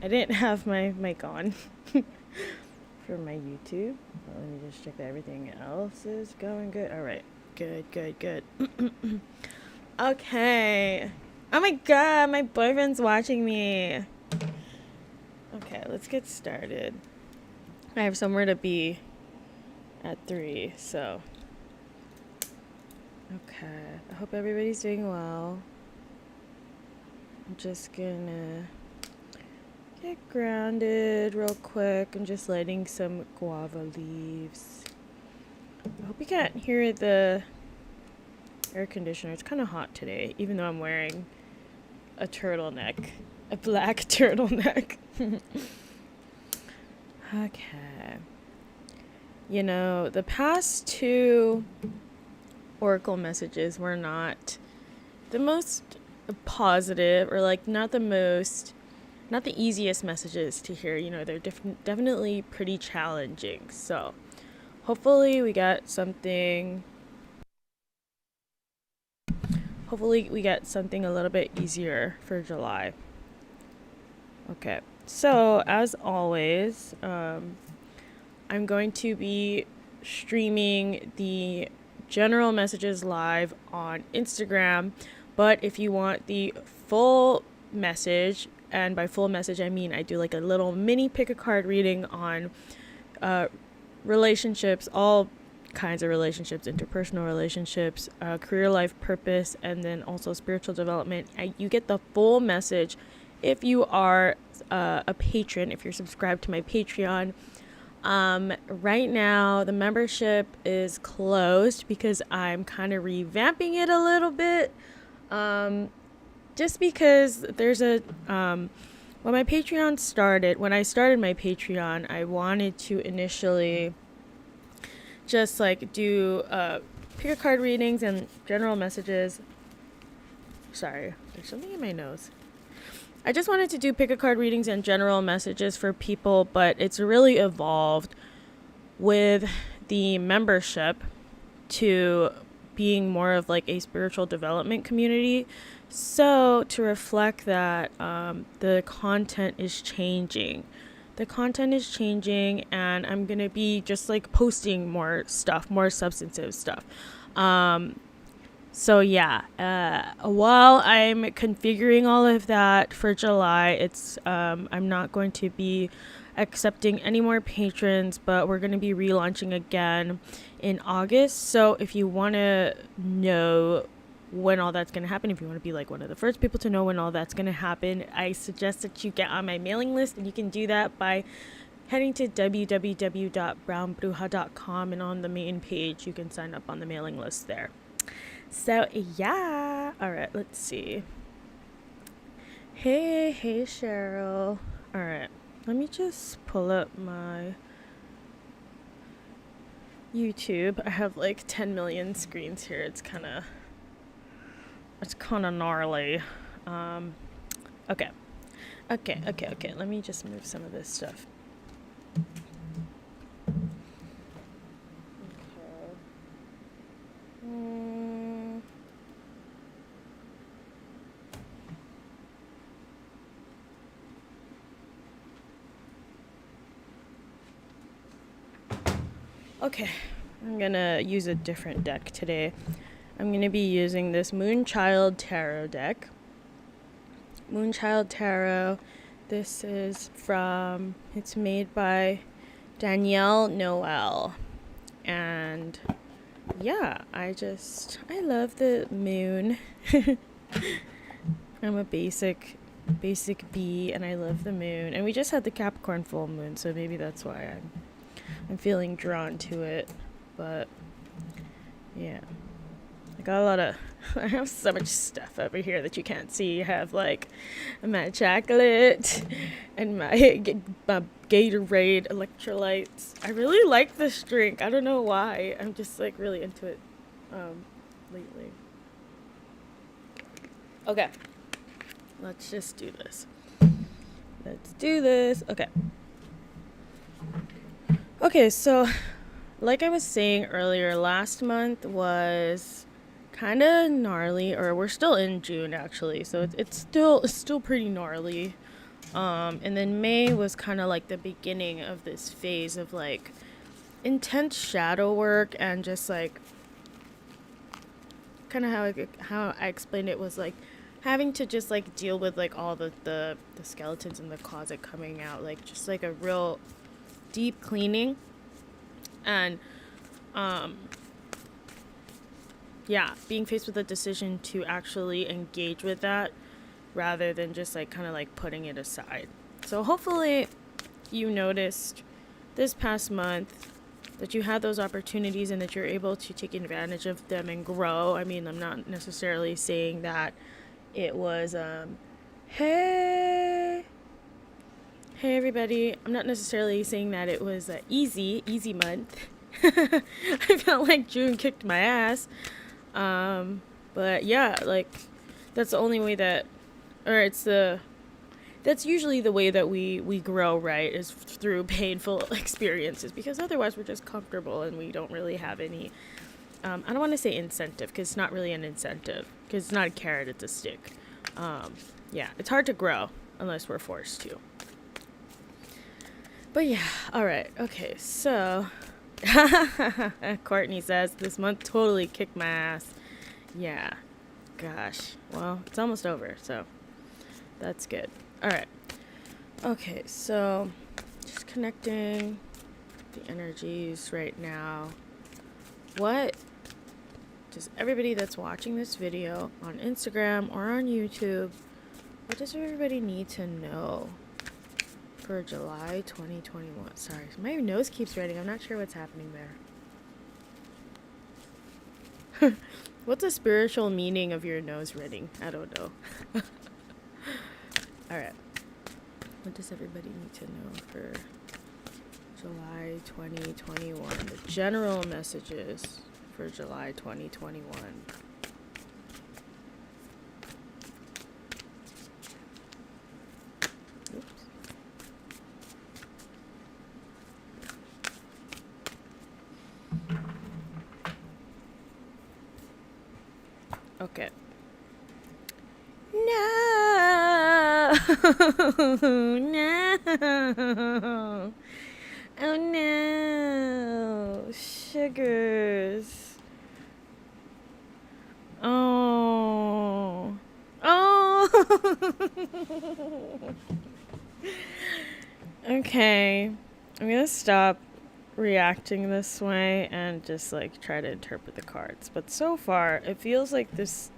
I didn't have my mic on for my YouTube. Well, let me just check that everything else is going good. All right. Good, good, good. Okay. Oh my god, my boyfriend's watching me. Okay, let's get started. I have somewhere to be at 3, so. Okay. I hope everybody's doing well. I'm just gonna get grounded real quick. I'm just lighting some guava leaves. I hope you can't hear the air conditioner. It's kind of hot today, even though I'm wearing a turtleneck, a black turtleneck. Okay. You know, the past 2 Oracle messages were not the most positive, or like not the easiest messages to hear. You know, they're definitely pretty challenging. So hopefully we get something. Hopefully we get something a little bit easier for July. Okay. So as always, I'm going to be streaming the general messages live on Instagram. But if you want the full message, and by full message I mean I do like a little mini pick a card reading on relationships, all kinds of relationships, interpersonal relationships, career life purpose, and then also spiritual development. You get the full message if you are a patron, if you're subscribed to my Patreon. Right now the membership is closed because I'm kind of revamping it a little bit. Just because there's when my Patreon started, when I started my Patreon, I wanted to initially just like do pick a card readings and general messages. Sorry, there's something in my nose. I just wanted to do pick a card readings and general messages for people, but it's really evolved with the membership to being more of like a spiritual development community. So to reflect that, the content is changing. The content is changing, and I'm going to be just like posting more stuff, more substantive stuff. So yeah, while I'm configuring all of that for July, I'm not going to be accepting any more patrons, but we're going to be relaunching again in August. So if you want to know when all that's going to happen, if you want to be like one of the first people to know when all that's going to happen, I suggest that you get on my mailing list, and you can do that by heading to www.brownbruja.com, and on the main page you can sign up on the mailing list there. So yeah, all right, let's see. Hey Cheryl. All right, let me just pull up my YouTube. I have like 10 million screens here. It's kind of gnarly. Okay. Let me just move some of this stuff. Okay, I'm gonna use a different deck today. I'm gonna be using this Moonchild Tarot deck. Moonchild Tarot. This is it's made by Danielle Noel. And yeah, I love the moon. I'm a basic bee, and I love the moon. And we just had the Capricorn full moon, so maybe that's why I'm feeling drawn to it. But yeah, I got a lot of I have so much stuff over here that you can't see. I have like my chocolate and my Gatorade electrolytes. I really like this drink. I don't know why. I'm just like really into it lately. Okay, let's just do this. Okay, so like I was saying earlier, last month was kind of gnarly, or we're still in June actually, so it's still pretty gnarly. And then May was kind of like the beginning of this phase of like intense shadow work, and just like kind of how I explained it was like having to just like deal with like all the skeletons in the closet coming out, like just like a real deep cleaning. And yeah, being faced with a decision to actually engage with that rather than just like kind of like putting it aside. So hopefully you noticed this past month that you had those opportunities and that you're able to take advantage of them and grow. I mean, I'm not necessarily saying that it was hey everybody. I'm not necessarily saying that it was a easy month. I felt like June kicked my ass. But yeah, like that's the only way that, or that's usually the way that we grow, right? Is through painful experiences, because otherwise we're just comfortable and we don't really have any, I don't want to say incentive, because it's not really an incentive, because it's not a carrot, it's a stick. Yeah, it's hard to grow unless we're forced to. But yeah, alright, okay, so Courtney says this month totally kicked my ass. Yeah, gosh, well, it's almost over, so that's good. Alright, okay, so just connecting the energies right now. What does everybody that's watching this video on Instagram or on YouTube, what does everybody need to know for July 2021? Sorry, my nose keeps running. I'm not sure what's happening there. What's the spiritual meaning of your nose running? I don't know. Alright. What does everybody need to know for July 2021? The general messages for July 2021. Oops. Okay. No! No! Oh no! Sugars. Oh. Oh! Okay. I'm gonna stop reacting this way and just like try to interpret the cards. But so far, it feels like this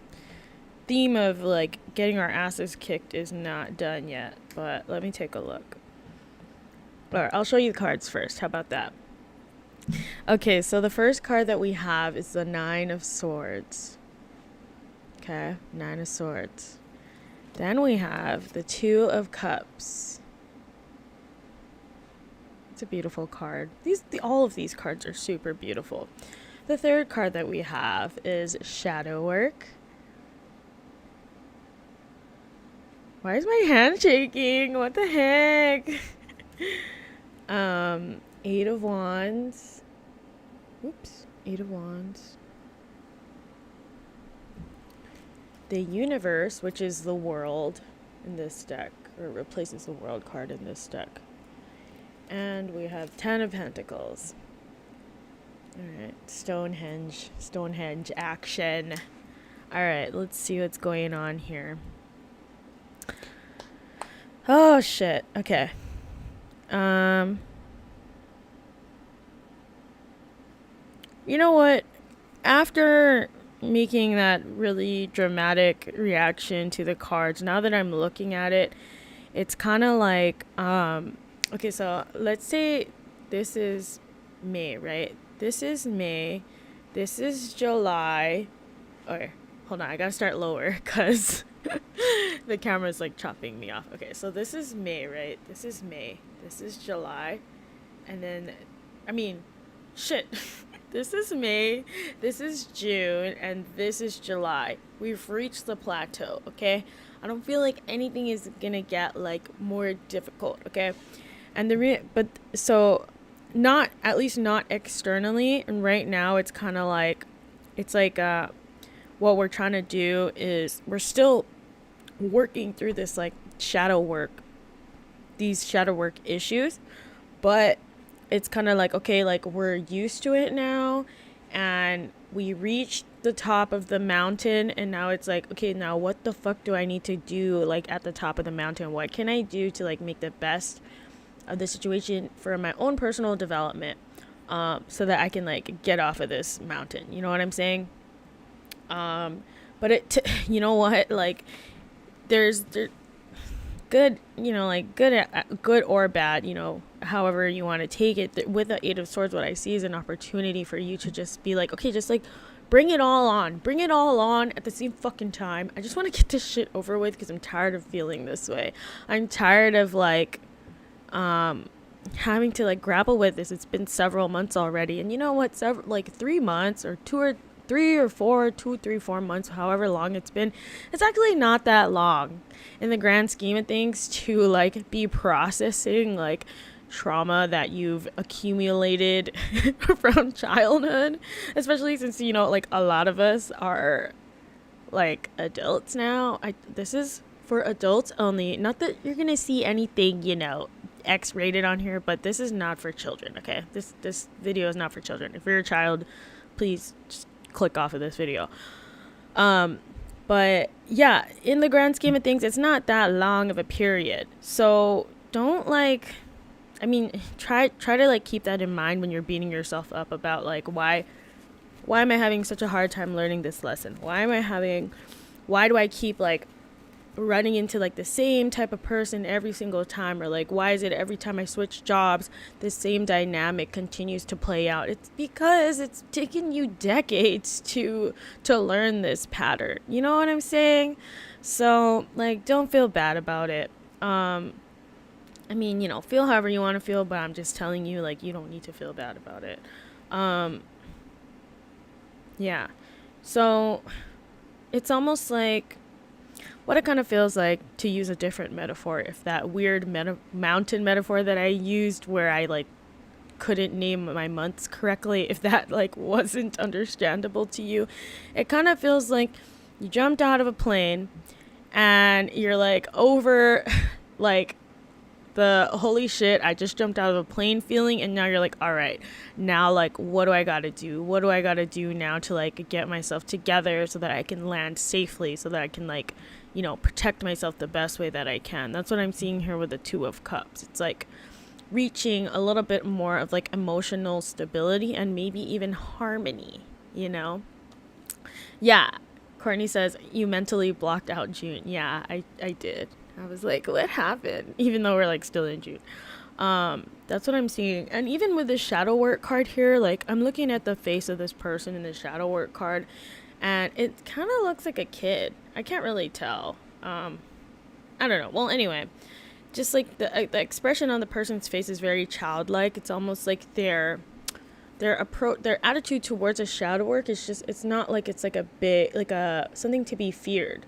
theme of like getting our asses kicked is not done yet. But let me take a look. Alright, I'll show you the cards first. How about that? Okay, so the first card that we have is the Nine of Swords. Okay, Nine of Swords. Then we have the Two of Cups. It's a beautiful card. All of these cards are super beautiful. The third card that we have is Shadow Work. Why is my hand shaking? What the heck? Eight of Wands. Oops. Eight of Wands. The Universe, which is the world in this deck, or replaces the World card in this deck. And we have Ten of Pentacles. Alright, Stonehenge action. Alright, let's see what's going on here. Oh shit, okay. You know what? After making that really dramatic reaction to the cards, now that I'm looking at it, it's kind of like, okay, so let's say this is May, right? This is May. This is July. Okay, hold on, I gotta start lower because the camera's like chopping me off. Okay, so this is May, right? This is May. This is July. And then, I mean, shit. This is May, this is June, and this is July. We've reached the plateau, okay? I don't feel like anything is gonna get like more difficult, okay? And so not, at least not externally, and right now it's kind of like, it's like what we're trying to do is we're still working through this like shadow work these shadow work issues, but it's kind of like, okay, like we're used to it now, and we reached the top of the mountain, and now it's like, okay, now what the fuck do I need to do, like at the top of the mountain? What can I do to like make the best of the situation for my own personal development, so that I can like get off of this mountain? You know what I'm saying? But you know what, like there's good, you know, like good or bad, you know, however you want to take it. With the Eight of Swords, what I see is an opportunity for you to just be like, okay, just like bring it all on at the same fucking time. I just want to get this shit over with, because I'm tired of feeling this way. I'm tired of like having to like grapple with this. It's been several months already, and you know what, several, like 3 months or 4 months, however long it's been, it's actually not that long in the grand scheme of things to like be processing like trauma that you've accumulated from childhood, especially since, you know, like a lot of us are like adults now. This is for adults only, not that you're gonna see anything, you know, X-rated on here, but this is not for children. Okay, this video is not for children. If you're a child, please just click off of this video. But yeah, in the grand scheme of things, it's not that long of a period, so don't like, I mean, try to like keep that in mind when you're beating yourself up about like, why am I having such a hard time learning this lesson? Why do I keep like running into like the same type of person every single time? Or like, why is it every time I switch jobs, the same dynamic continues to play out? It's because it's taken you decades to learn this pattern. You know what I'm saying? So like, don't feel bad about it. I mean, you know, feel however you want to feel, but I'm just telling you, like, you don't need to feel bad about it. Yeah. So it's almost like what it kind of feels like, to use a different metaphor, if that weird mountain metaphor that I used where I like couldn't name my months correctly, if that like wasn't understandable to you, it kind of feels like you jumped out of a plane and you're like over like the holy shit, I just jumped out of a plane feeling, and now you're like, all right, now like what do I gotta do now to like get myself together so that I can land safely, so that I can like, you know, protect myself the best way that I can. That's what I'm seeing here with the Two of Cups. It's like reaching a little bit more of like emotional stability and maybe even harmony, you know? Yeah. Courtney says, you mentally blocked out June. Yeah, I did. I was like, what happened? Even though we're like still in June. That's what I'm seeing. And even with the shadow work card here, like I'm looking at the face of this person in the shadow work card, and it kind of looks like a kid. I can't really tell. I don't know. Well, anyway, just like the expression on the person's face is very childlike. It's almost like their attitude towards a shadow work is just, it's not like it's like a big, like a something to be feared.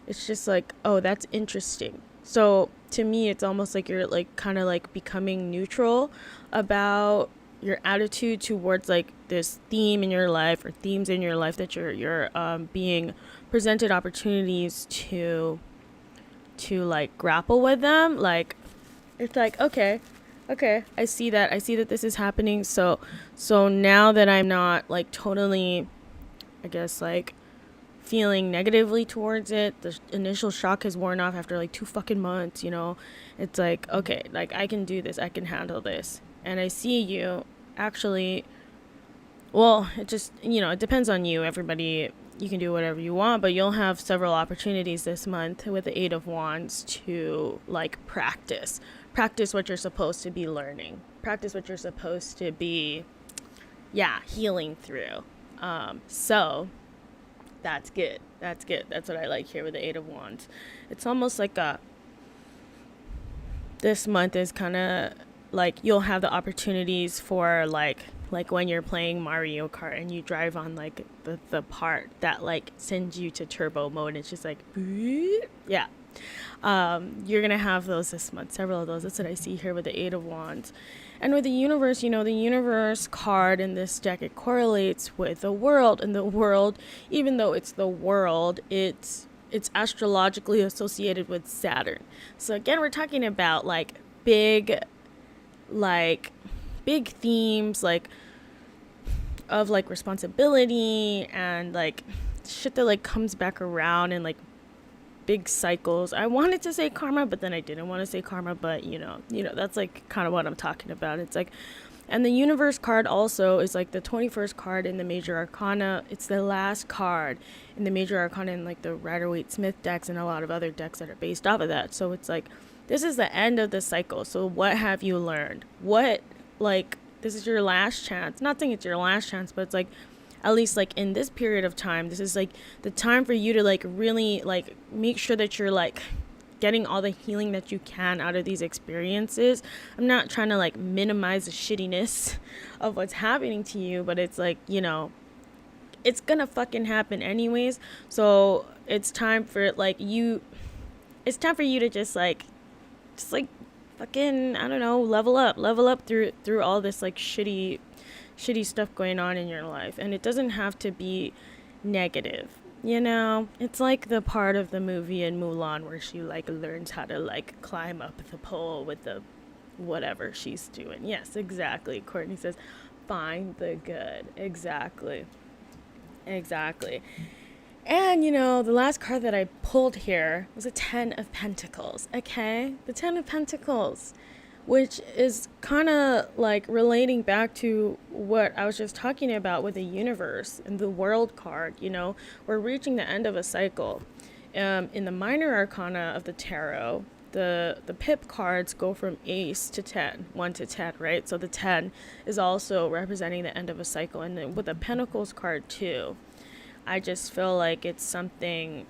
It's just like, oh, that's interesting. So to me, it's almost like you're like kind of like becoming neutral about your attitude towards like this theme in your life, or themes in your life, that you're being presented opportunities to like grapple with them. Like it's like, okay, I see that this is happening. So now that I'm not like totally, I guess, like feeling negatively towards it, the initial shock has worn off after like 2 fucking months, you know. It's like, okay, like I can do this, I can handle this. And I see you actually, well, it just, you know, it depends on you. Everybody, you can do whatever you want, but you'll have several opportunities this month with the Eight of Wands to like practice what you're supposed to be learning, practice what you're supposed to be, healing through. So that's good. That's what I like here with the Eight of Wands. It's almost like this month is kind of like you'll have the opportunities for like when you're playing Mario Kart and you drive on like the part that like sends you to turbo mode. It's just like, yeah. You're gonna have those this month, several of those. That's what I see here with the Eight of Wands. And with the universe, you know, the universe card in this deck, it correlates with the world. And the world, even though it's the world, it's astrologically associated with Saturn. So again, we're talking about like big, like, big themes, like, of, like, responsibility and, like, shit that, like, comes back around and, like, big cycles. I wanted to say karma, but then I didn't want to say karma, but, that's, like, kind of what I'm talking about. It's, like, and the universe card also is, like, the 21st card in the major arcana. It's the last card in the major arcana in, like, the Rider-Waite-Smith decks and a lot of other decks that are based off of that. So it's, like, this is the end of the cycle. So what have you learned? What, like, this is your last chance. Not saying it's your last chance, but it's, like, at least, like, in this period of time, this is, like, the time for you to, like, really, like, make sure that you're, like, getting all the healing that you can out of these experiences. I'm not trying to, like, minimize the shittiness of what's happening to you, but it's, like, it's gonna fucking happen anyways. So it's time for, like, it's time for you to just fucking, I don't know, level up through all this, like, shitty stuff going on in your life. And it doesn't have to be negative. It's like the part of the movie in Mulan where she, like, learns how to, like, climb up the pole with the whatever she's doing. Yes, exactly. Courtney says, find the good. Exactly. And, the last card that I pulled here was a 10 of Pentacles, okay? The 10 of Pentacles, which is kind of, like, relating back to what I was just talking about with the universe and the world card. We're reaching the end of a cycle. In the minor arcana of the tarot, the pip cards go from ace to 10, 1 to 10, right? So the 10 is also representing the end of a cycle. And then with the Pentacles card too, I just feel like it's something,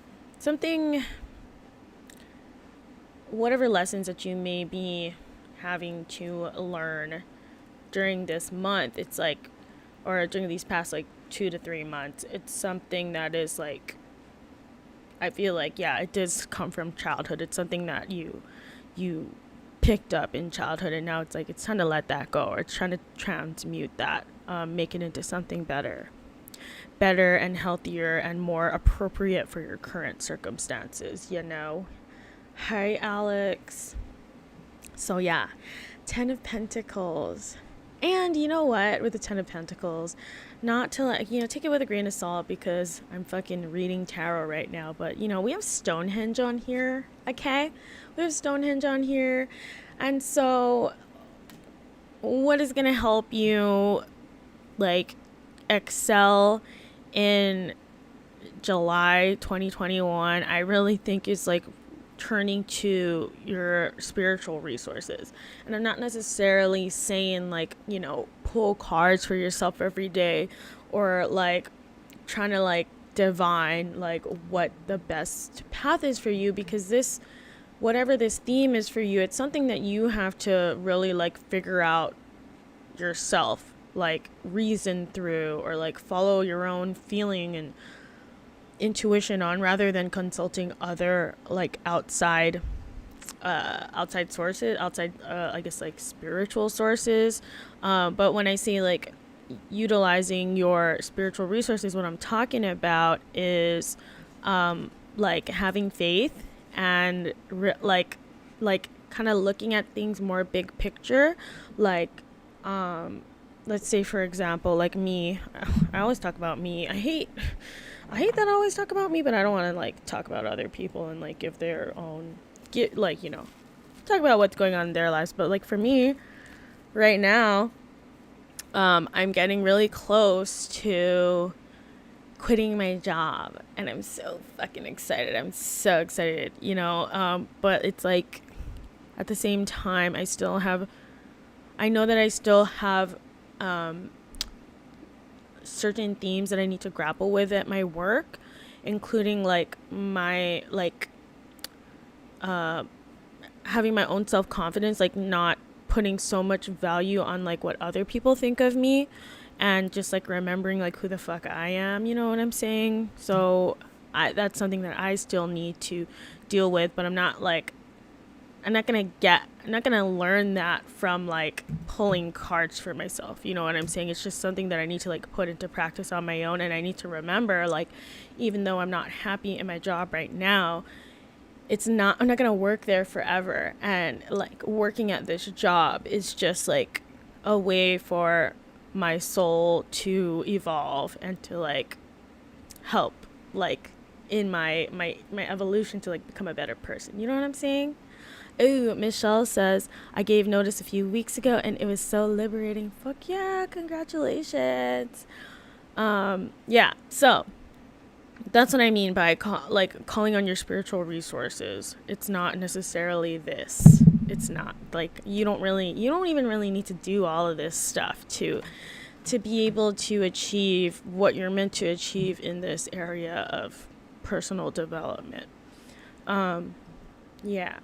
whatever lessons that you may be having to learn during this month, it's like, or during these past, like, 2 to 3 months, it's something that is, like, I feel like, yeah, it does come from childhood. It's something that you picked up in childhood, and now it's like it's time to let that go, or it's trying to transmute that, make it into something better and healthier and more appropriate for your current circumstances. Hi, Alex. So yeah, 10 of Pentacles. And you know what, with the 10 of Pentacles, not to, like, take it with a grain of salt, because I'm fucking reading tarot right now, but we have Stonehenge on here, okay? We have Stonehenge on here. And so what is going to help you, like, excel in July 2021, I really think, is, like, turning to your spiritual resources. And I'm not necessarily saying, like, pull cards for yourself every day, or, like, trying to, like, divine, like, what the best path is for you, because whatever this theme is for you, it's something that you have to really, like, figure out yourself, like, reason through, or, like, follow your own feeling and intuition on, rather than consulting other, like, outside sources, I guess, like, spiritual sources. But when I say, like, utilizing your spiritual resources, what I'm talking about is, like, having faith and like kind of looking at things more big picture, like, let's say, for example, like me, I always talk about me. I hate that I always talk about me, but I don't want to, like, talk about other people and, like, give their own, talk about what's going on in their lives. But, like, for me right now, I'm getting really close to quitting my job, and I'm so fucking excited. I'm so excited, but it's like, at the same time, I know that I still have certain themes that I need to grapple with at my work, including, like, my, like, having my own self-confidence, like, not putting so much value on, like, what other people think of me, and just, like, remembering, like, who the fuck I am, you know what I'm saying? So that's something that I still need to deal with, but I'm not gonna learn that from, like, pulling cards for myself, you know what I'm saying? It's just something that I need to, like, put into practice on my own. And I need to remember, like, even though I'm not happy in my job right now, I'm not gonna work there forever, and like working at this job is just like a way for my soul to evolve and to like help like in my evolution to like become a better person. You know what I'm saying? Ooh, Michelle says, I gave notice a few weeks ago and it was so liberating. Fuck yeah, congratulations. Yeah, so that's what I mean by like calling on your spiritual resources. It's not necessarily this. It's not like you don't even really need to do all of this stuff to be able to achieve what you're meant to achieve in this area of personal development. Yeah.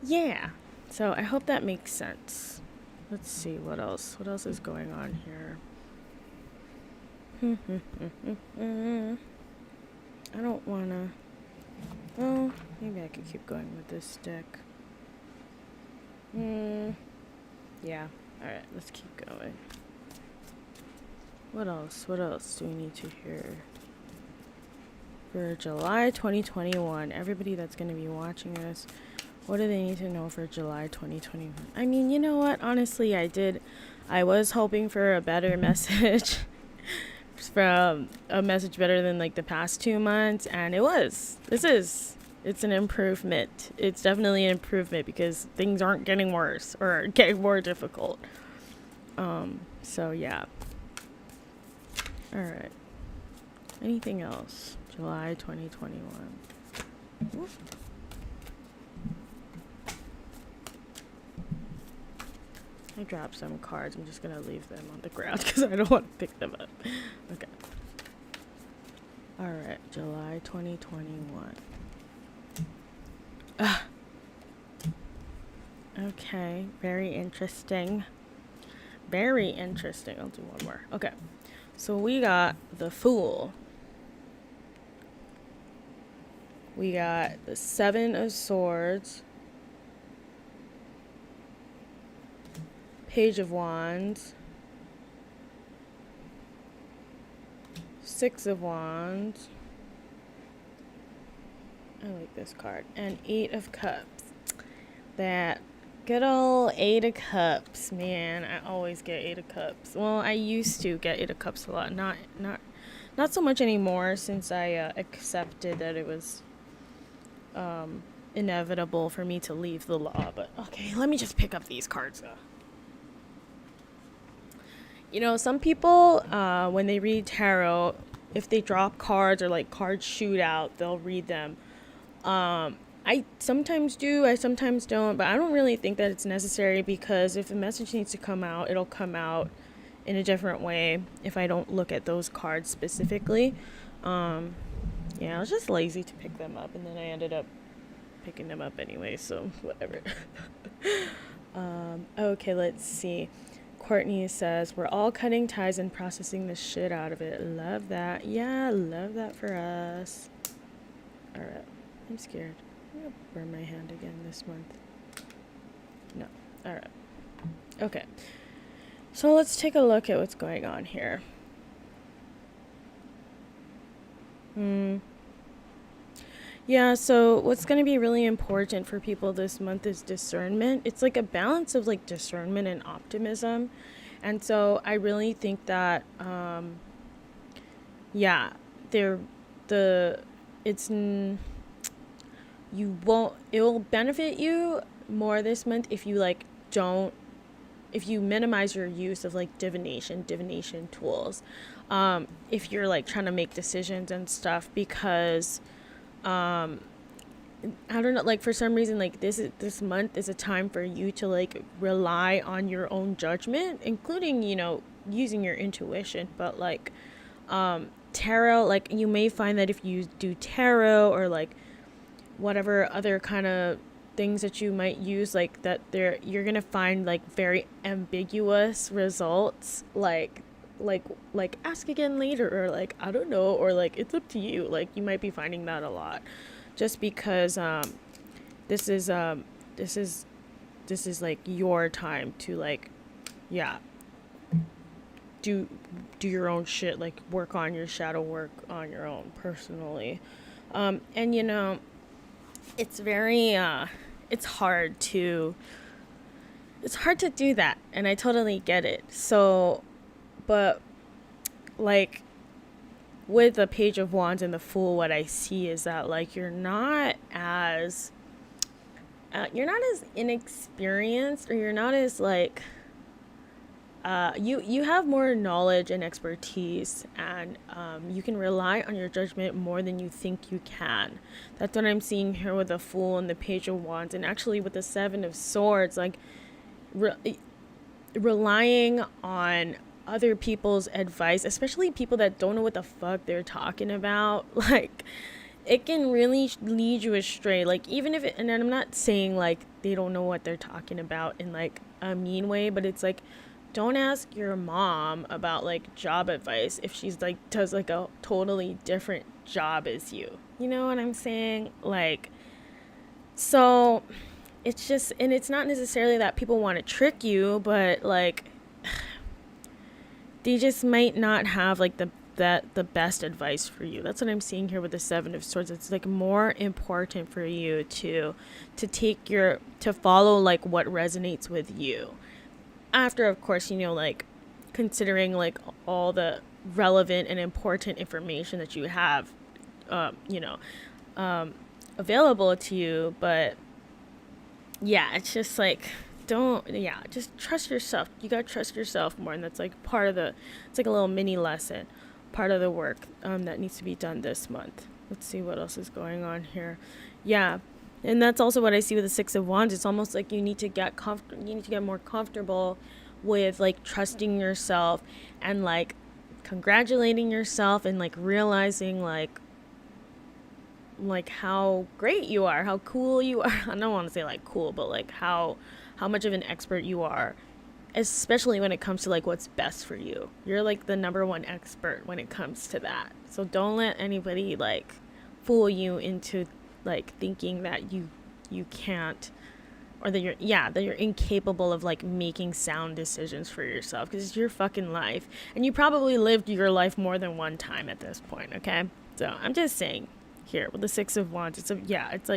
Yeah. So I hope that makes sense. Let's see what else. What else is going on here? I don't wanna. Well, maybe I could keep going with this deck. Yeah. All right. Let's keep going. What else? What else do we need to hear? For July 2021, everybody that's going to be watching this, what do they need to know for July 2021? I mean, you know what? Honestly, I was hoping for a better message, from a message better than like the past 2 months, and it's an improvement. It's definitely an improvement because things aren't getting worse or getting more difficult. So yeah. All right. Anything else? July 2021. Whoop. I dropped some cards. I'm just going to leave them on the ground because I don't want to pick them up. Okay. All right. July 2021. Okay. Very interesting. Very interesting. I'll do one more. Okay. So we got the Fool. We got the Seven of Swords. Page of Wands. Six of Wands. I like this card. And Eight of Cups. That good old Eight of Cups, man. I always get Eight of Cups. Well, I used to get Eight of Cups a lot. Not so much anymore since I accepted that it was inevitable for me to leave the law. But okay, let me just pick up these cards. You know, some people, when they read tarot, if they drop cards or like cards shoot out, they'll read them. I sometimes do, I sometimes don't, but I don't really think that it's necessary because if a message needs to come out, it'll come out in a different way if I don't look at those cards specifically. Yeah, I was just lazy to pick them up, and then I ended up picking them up anyway, so whatever. Okay, let's see. Courtney says, we're all cutting ties and processing the shit out of it. Love that. Yeah, love that for us. All right. I'm scared. I'm going to burn my hand again this month. No. All right. Okay. So let's take a look at what's going on here. Yeah, so what's going to be really important for people this month is discernment. It's like a balance of like discernment and optimism. And so I really think that, yeah, it will benefit you more this month if you if you minimize your use of like divination tools. If you're like trying to make decisions and stuff, because I don't know, like for some reason, like this month is a time for you to like rely on your own judgment, including, you know, using your intuition. But like tarot, like you may find that if you do tarot or like whatever other kind of things that you might use, like that you're gonna find like very ambiguous results, like ask again later, or like I don't know, or like it's up to you. Like you might be finding that a lot, just because this is like your time to like, yeah, do your own shit, like work on your shadow work on your own personally. And you know, it's very it's hard to do that, and I totally get it. So, but like with the Page of Wands and the Fool, what I see is that like you're not as inexperienced, or you're not as like you have more knowledge and expertise, and you can rely on your judgment more than you think you can. That's what I'm seeing here with the Fool and the Page of Wands, and actually with the Seven of Swords. Like relying on other people's advice, especially people that don't know what the fuck they're talking about, like it can really lead you astray. Like even if it, and I'm not saying like they don't know what they're talking about in like a mean way, but it's like, don't ask your mom about like job advice if she's like does like a totally different job as you. You know what I'm saying? Like, so it's just, and it's not necessarily that people want to trick you, but like they just might not have like the best advice for you. That's what I'm seeing here with the Seven of Swords. It's like more important for you to take your, to follow like what resonates with you, after of course, you know, like considering like all the relevant and important information that you have you know, available to you. But yeah, it's just like, don't, yeah, just trust yourself. You gotta trust yourself more, and that's like part of the, it's like a little mini lesson, part of the work that needs to be done this month. Let's see what else is going on here. Yeah, and that's also what I see with the Six of Wands. It's almost like you need to get you need to get more comfortable with like trusting yourself, and like congratulating yourself, and like realizing like how great you are, how cool you are. I don't want to say like cool, but like how much of an expert you are, especially when it comes to like what's best for you. You're like the number one expert when it comes to that. So don't let anybody like fool you into like thinking that you can't, or that you're incapable of like making sound decisions for yourself, because it's your fucking life, and you probably lived your life more than one time at this point. Okay, so I'm just saying here with the Six of Wands, it's it's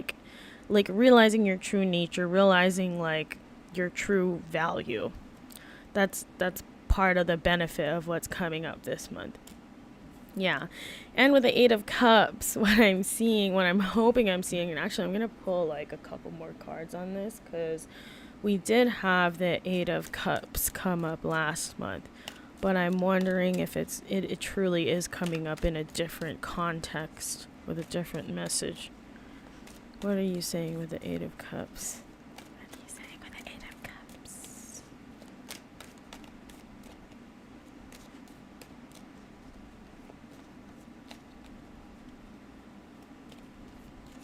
like realizing your true nature, realizing like your true value. That's part of the benefit of what's coming up this month. Yeah. And with the Eight of Cups, what I'm seeing, what I'm hoping I'm seeing, and actually I'm going to pull like a couple more cards on this, because we did have the Eight of Cups come up last month, but I'm wondering if it truly is coming up in a different context with a different message. What are you saying with the Eight of Cups? What are you saying with the Eight of Cups?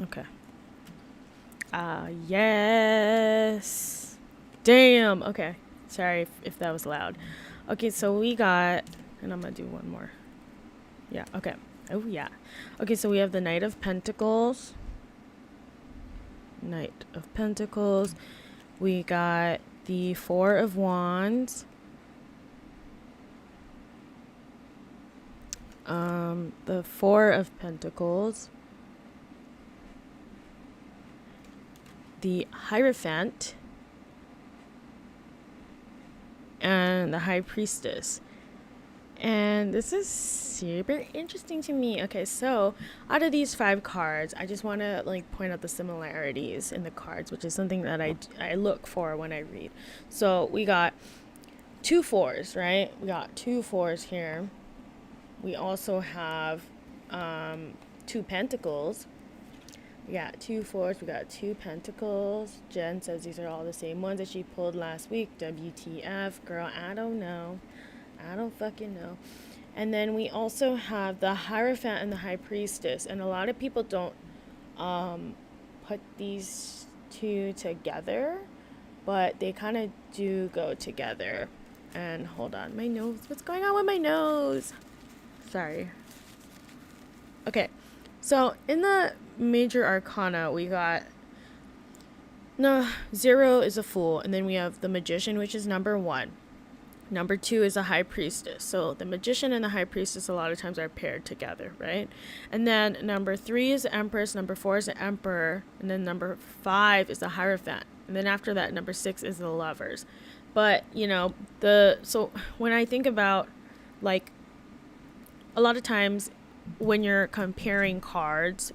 Okay. Yes. Damn. Okay. Sorry if that was loud. Okay, so we got, and I'm gonna do one more. Yeah, okay. Oh, yeah. Okay, so we have the Knight of Pentacles. Knight of Pentacles. We got the Four of Wands. The Four of Pentacles. The Hierophant. And the High Priestess. And this is super interesting to me. Okay, so out of these 5 cards, I just want to like point out the similarities in the cards, which is something that I look for when I read. So we got 2 fours, right? We got 2 fours here. We also have 2 pentacles. We got 2 fours. We got 2 pentacles. Jen says these are all the same ones that she pulled last week. WTF, girl, I don't know. I don't fucking know. And then we also have the Hierophant and the High Priestess. And a lot of people don't put these 2 together, but they kind of do go together. And hold on, my nose. What's going on with my nose? Sorry. Okay, so in the major arcana, we got 0 is a Fool, and then we have the Magician, which is number 1. Number 2 is a high priestess. So the magician and the high priestess a lot of times are paired together, right? And then number 3 is the empress, number 4 is the emperor, and then number 5 is the hierophant. And then after that, number 6 is the lovers. But, so when I think about, like, a lot of times when you're comparing cards,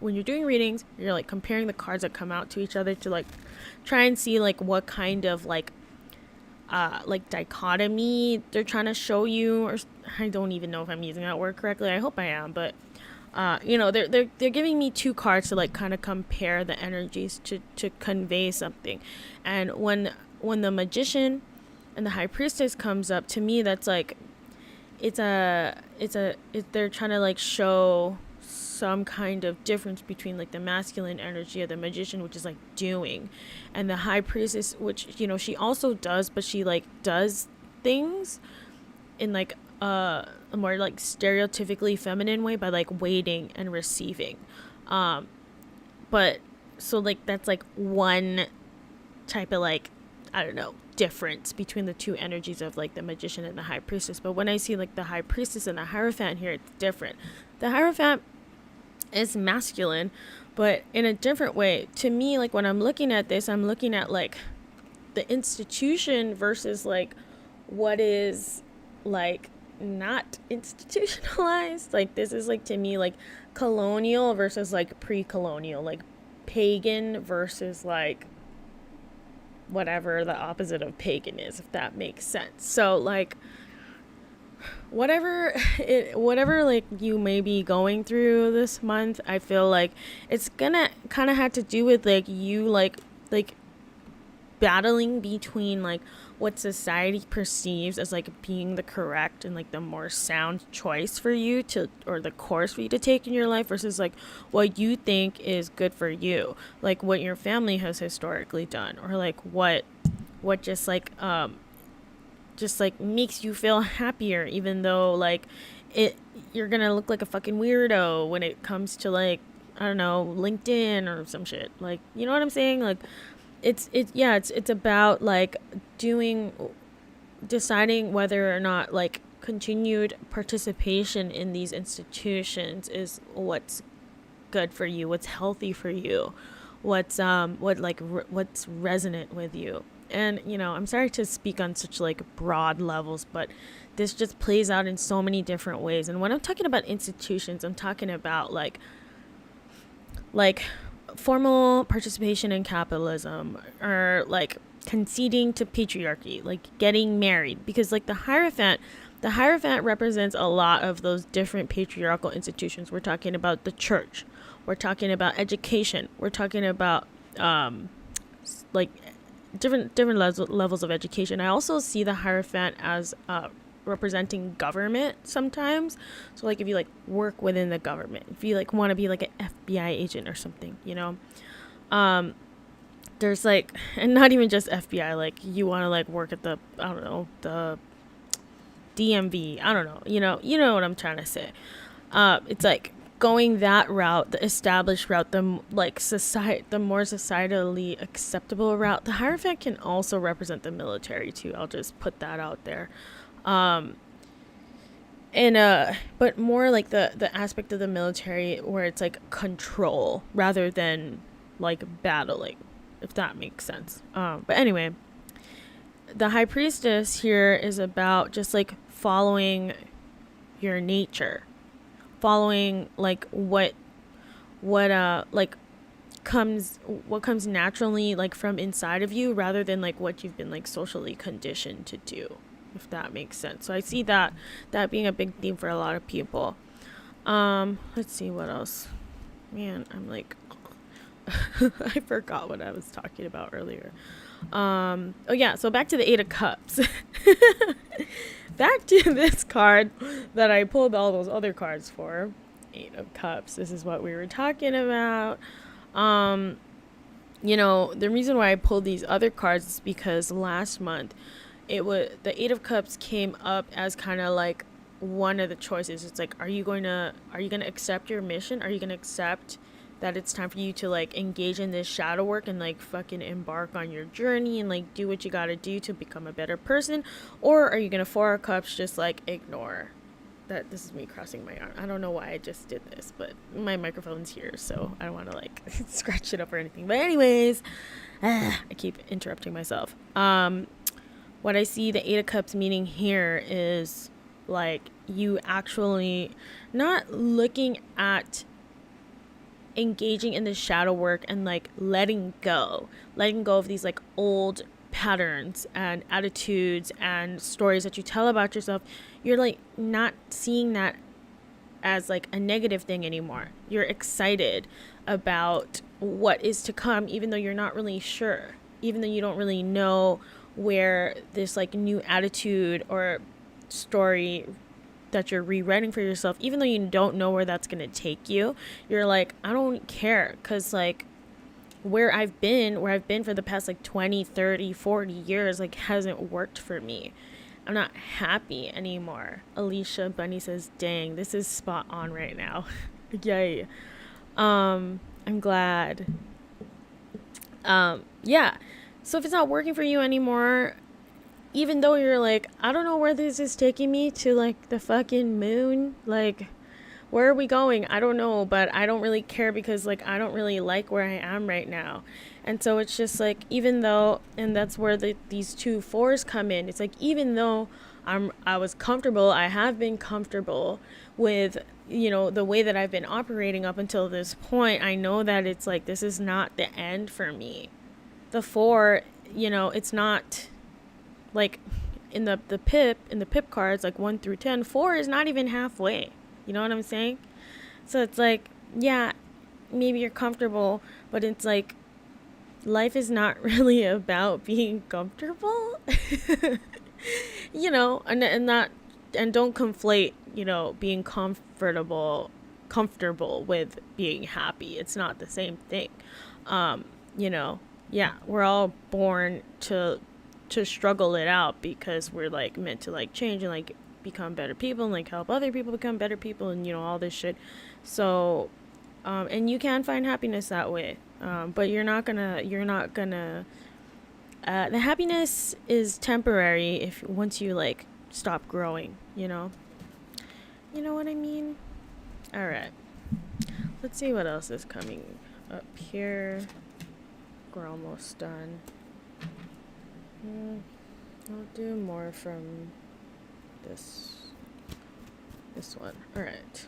when you're doing readings, you're like comparing the cards that come out to each other to like try and see like what kind of like dichotomy they're trying to show you, or I don't even know if I'm using that word correctly. I hope I am, but they're giving me 2 cards to like kind of compare the energies to convey something. And when the magician and the high priestess comes up to me, that's like they're trying to like show some kind of difference between like the masculine energy of the magician, which is like doing, and the high priestess, which she also does, but she like does things in like a more like stereotypically feminine way by like waiting and receiving. But so like that's like one type of like, I don't know, difference between the 2 energies of like the magician and the high priestess. But when I see like the high priestess and the hierophant here, it's different. The hierophant is masculine, but in a different way. To me, like when I'm looking at this, I'm looking at like the institution versus like what is like not institutionalized. Like this is like, to me, like colonial versus like pre-colonial, like pagan versus like whatever the opposite of pagan is, if that makes sense. So like whatever like you may be going through this month, I feel like it's gonna kind of have to do with like you like battling between like what society perceives as like being the correct and like the more sound choice for you to, or the course for you to take in your life, versus like what you think is good for you, like what your family has historically done, or like what just like makes you feel happier, even though like you're gonna look like a fucking weirdo when it comes to like, I don't know, LinkedIn or some shit. Like, you know what I'm saying? Like it's about like deciding whether or not like continued participation in these institutions is what's good for you, what's healthy for you, what's resonant with you. And I'm sorry to speak on such like broad levels, but this just plays out in so many different ways. And when I'm talking about institutions, I'm talking about like formal participation in capitalism, or like conceding to patriarchy, like getting married, because like the hierophant represents a lot of those different patriarchal institutions. We're talking about the church, we're talking about education, we're talking about like different levels of education. I also see the hierophant as representing government sometimes. So like if you like work within the government, if you like want to be like an FBI agent or something, there's like, and not even just FBI, like you want to like work at the, I don't know, the DMV, I don't know, you know what I'm trying to say. It's like going that route, the established route, the more societally acceptable route. The hierophant can also represent the military too. I'll just put that out there. But more like the aspect of the military where it's like control rather than like battling, if that makes sense. But anyway, the high priestess here is about just like following your nature, following like what comes naturally like from inside of you, rather than like what you've been like socially conditioned to do, if that makes sense. So I see that being a big theme for a lot of people. Let's see what else. Man, I'm like I forgot what I was talking about earlier. Oh yeah, so back to the 8 of Cups. Back to this card that I pulled all those other cards for. 8 of Cups. This is what we were talking about. The reason why I pulled these other cards is because last month the 8 of Cups came up as kind of like one of the choices. It's like, are you going to accept your mission? Are you going to accept that it's time for you to like engage in this shadow work and like fucking embark on your journey and like do what you gotta do to become a better person? Or are you gonna Four of Cups just like ignore that? This is me crossing my arm. I don't know why I just did this, but my microphone's here, so I don't want to like scratch it up or anything. But anyways, I keep interrupting myself. What I see the Eight of Cups meaning here is like you actually not looking at engaging in the shadow work and like letting go of these like old patterns and attitudes and stories that you tell about yourself. You're like not seeing that as like a negative thing anymore. You're excited about what is to come, even though you're not really sure, even though you don't really know where this like new attitude or story that you're rewriting for yourself, even though you don't know where that's going to take you, you're like, I don't care, because like where I've been for the past like 20, 30, 40 years, like hasn't worked for me. I'm not happy anymore. Alicia Bunny says, dang, this is spot on right now. Yay. I'm glad. Yeah. So if it's not working for you anymore, even though you're like, I don't know where this is taking me, to like the fucking moon, like where are we going? I don't know, but I don't really care, because like I don't really like where I am right now. And so it's just like, even though, and that's where these two fours come in. It's like, even though I was comfortable, I have been comfortable with, you know, the way that I've been operating up until this point, I know that it's like, this is not the end for me. The four, you know, it's not like in the pip cards, like 1 through 10, 4 is not even halfway. You know what I'm saying? So it's like, yeah, maybe you're comfortable, but it's like, life is not really about being comfortable. You know, and don't conflate, you know, being comfortable with being happy. It's not the same thing. You know, yeah, we're all born to struggle it out, because we're like meant to like change and like become better people and like help other people become better people, and you know, all this shit. So and you can find happiness that way, but you're not gonna the happiness is temporary if once you like stop growing, you know what I mean. All right, let's see what else is coming up here. We're almost done. I'll do more from this one. All right.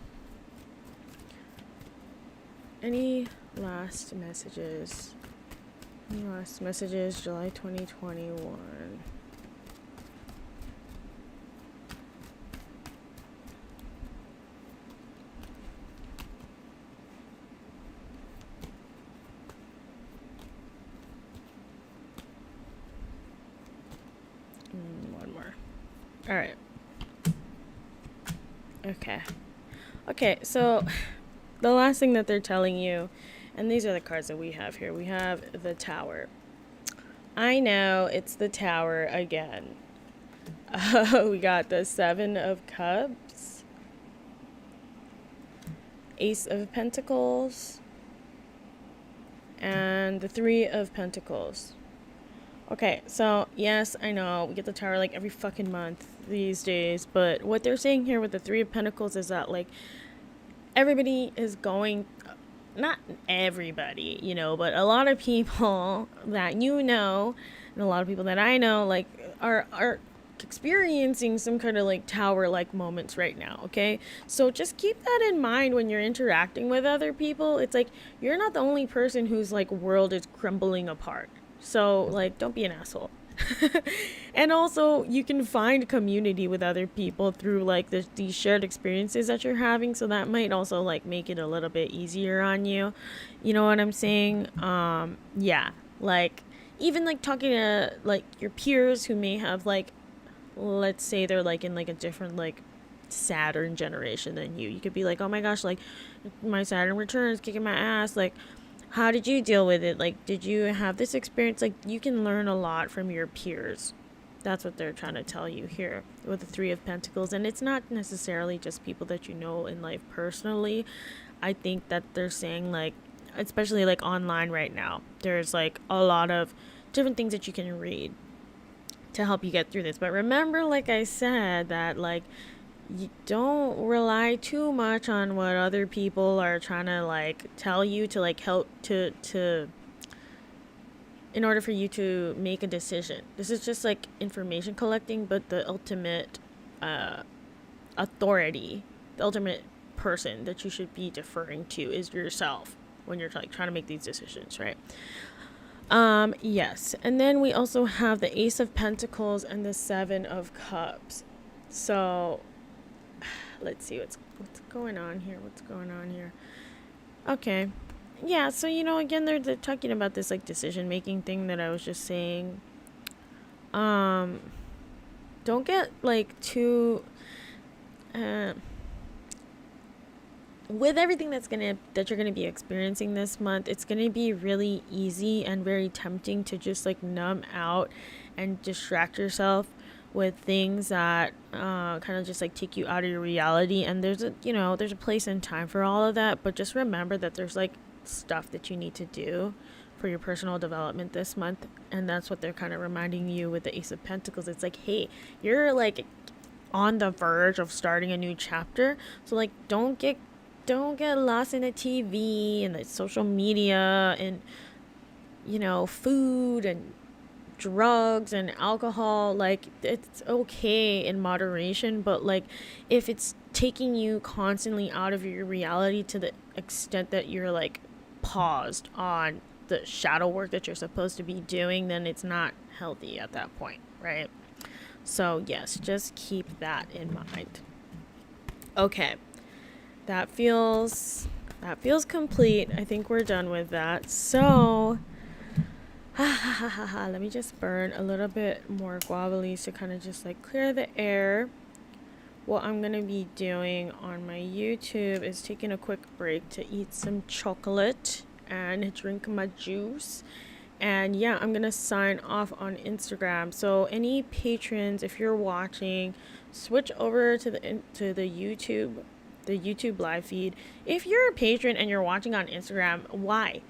Any last messages? July 2021. One more. All right. Okay, so the last thing that they're telling you, and these are the cards that we have here. We have the Tower. I know it's the Tower again. We got the Seven of Cups, Ace of Pentacles, and the Three of Pentacles. Okay, so yes, I know we get the Tower like every fucking month these days, but what they're saying here with the Three of Pentacles is that like everybody is going, not everybody, you know, but a lot of people that you know and a lot of people that I know like are experiencing some kind of like Tower like moments right now. Okay, so just keep that in mind when you're interacting with other people. It's like you're not the only person whose like world is crumbling apart. So like, don't be an asshole. And also you can find community with other people through like these shared experiences that you're having, so that might also like make it a little bit easier on you. You know what I'm saying? Yeah, like even like talking to like your peers who may have like, let's say they're like in like a different like Saturn generation than you could be like, oh my gosh, like my Saturn returns kicking my ass, like how did you deal with it? Like, did you have this experience? Like, you can learn a lot from your peers. That's what they're trying to tell you here with the Three of Pentacles. And it's not necessarily just people that you know in life personally. I think that they're saying, like, especially like online right now. There's like a lot of different things that you can read to help you get through this. But remember, like I said, that like you don't rely too much on what other people are trying to like tell you to like help to in order for you to make a decision. This is just like information collecting, but the ultimate uh, authority, the ultimate person that you should be deferring to is yourself when you're like trying to make these decisions, right? Yes. And then we also have the Ace of Pentacles and the Seven of Cups. So let's see what's going on here. What's going on here? Okay. Yeah, so again they're talking about this like decision making thing that I was just saying. Um don't get like too uh with everything that you're gonna be experiencing this month. It's gonna be really easy and very tempting to just like numb out and distract yourself with things that kind of just like take you out of your reality. And there's a place and time for all of that, but just remember that there's like stuff that you need to do for your personal development this month. And that's what they're kind of reminding you with the Ace of Pentacles. It's like, hey, you're like on the verge of starting a new chapter, so like don't get lost in the TV and the social media and food and drugs and alcohol. Like, it's okay in moderation, but like if it's taking you constantly out of your reality to the extent that you're like paused on the shadow work that you're supposed to be doing, then it's not healthy at that point, right? So yes, just keep that in mind. Okay, that feels complete. I think we're done with that. So let me just burn a little bit more guava leaves to kind of just like clear the air. What I'm gonna be doing on my YouTube is taking a quick break to eat some chocolate and drink my juice. And yeah, I'm gonna sign off on Instagram. So any patrons, if you're watching, switch over to the YouTube live feed. If you're a patron and you're watching on Instagram, why?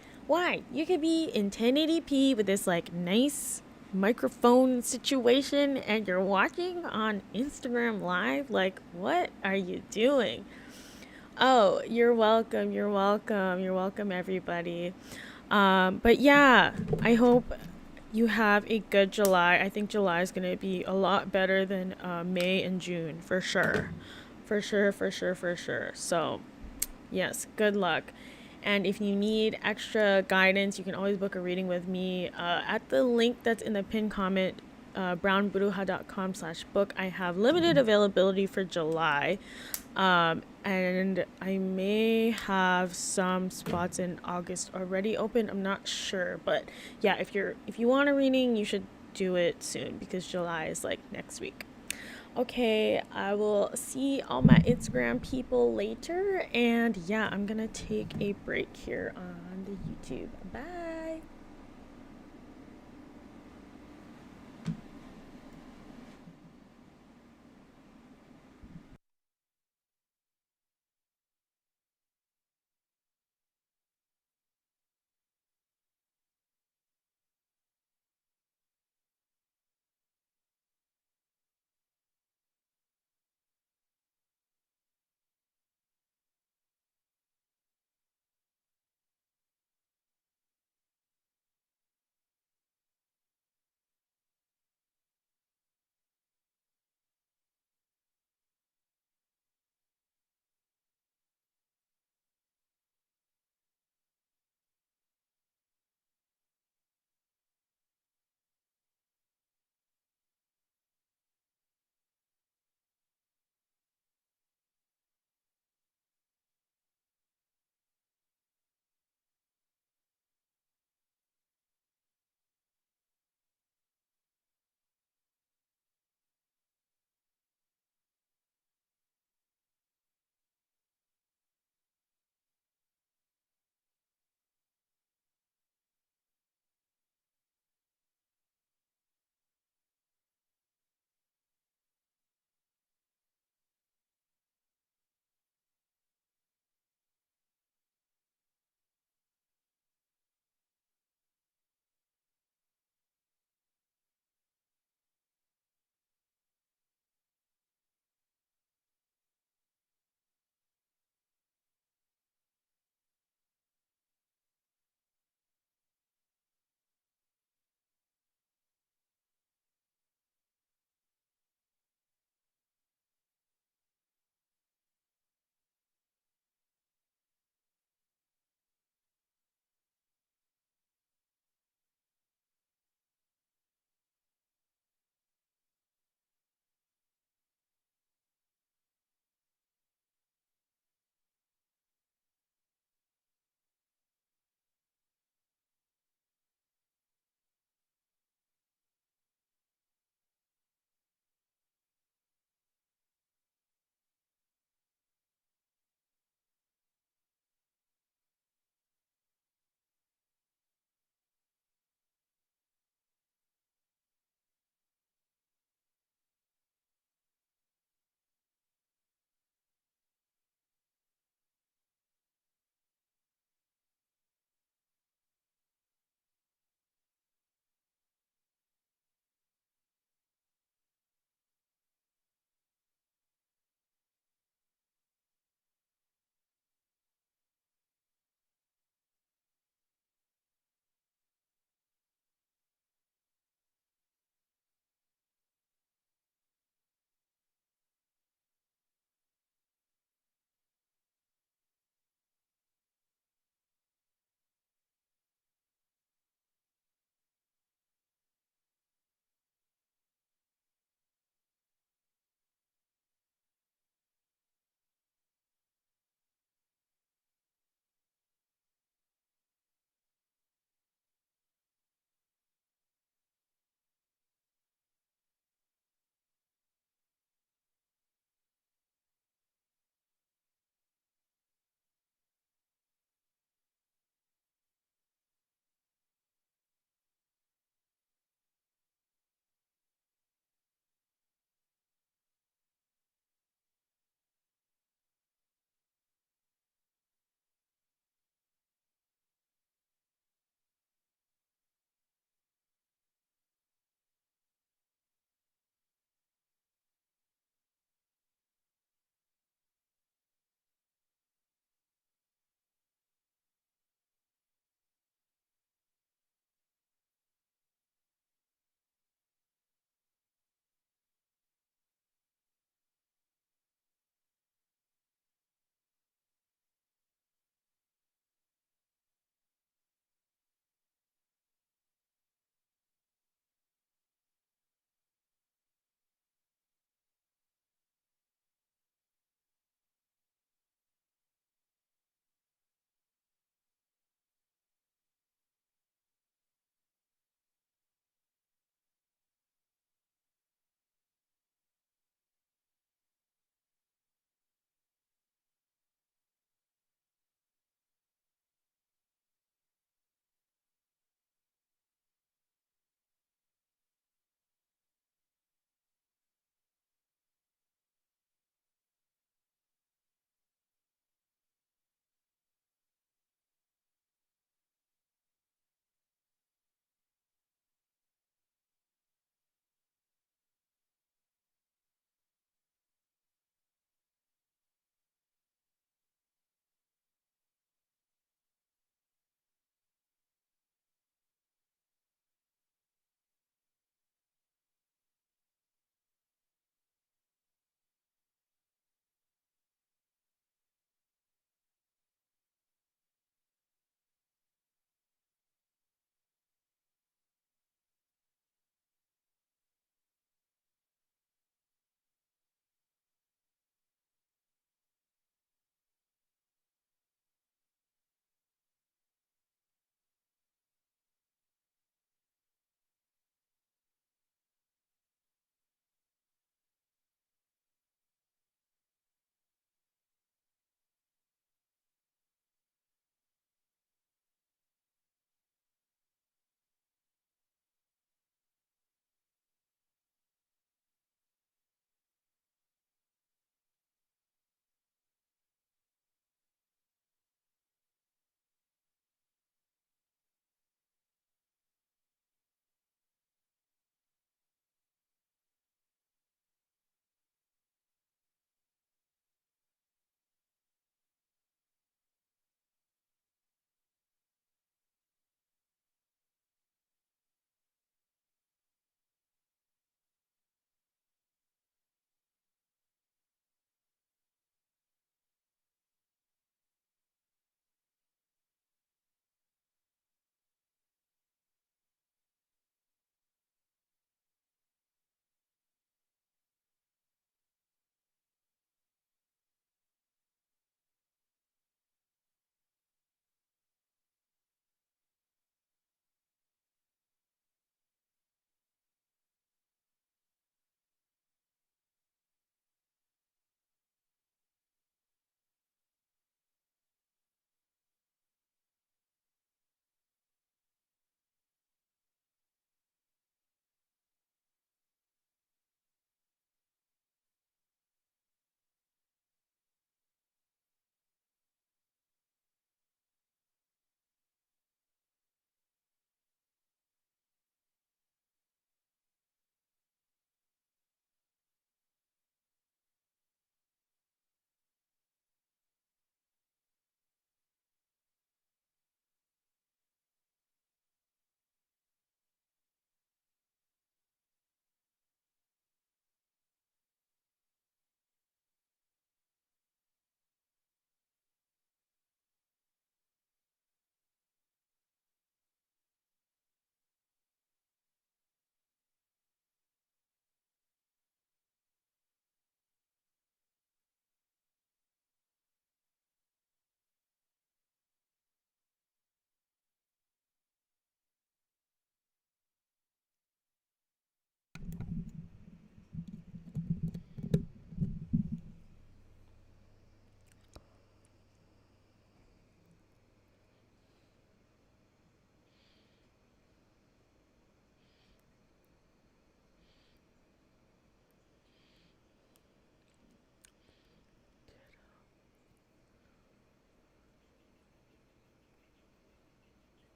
You could be in 1080p with this like nice microphone situation and you're watching on Instagram live. Like, what are you doing? Oh, you're welcome. You're welcome. You're welcome, everybody. But yeah, I hope you have a good July. I think July is going to be a lot better than May and June for sure. For sure, for sure, for sure. So, yes, good luck. And if you need extra guidance, you can always book a reading with me at the link that's in the pinned comment, brownbruja.com/book. I have limited availability for July. And I may have some spots in August already open. I'm not sure, but yeah, if you want a reading, you should do it soon because July is like next week. Okay, I will see all my Instagram people later, and yeah, I'm gonna take a break here on the YouTube. Bye.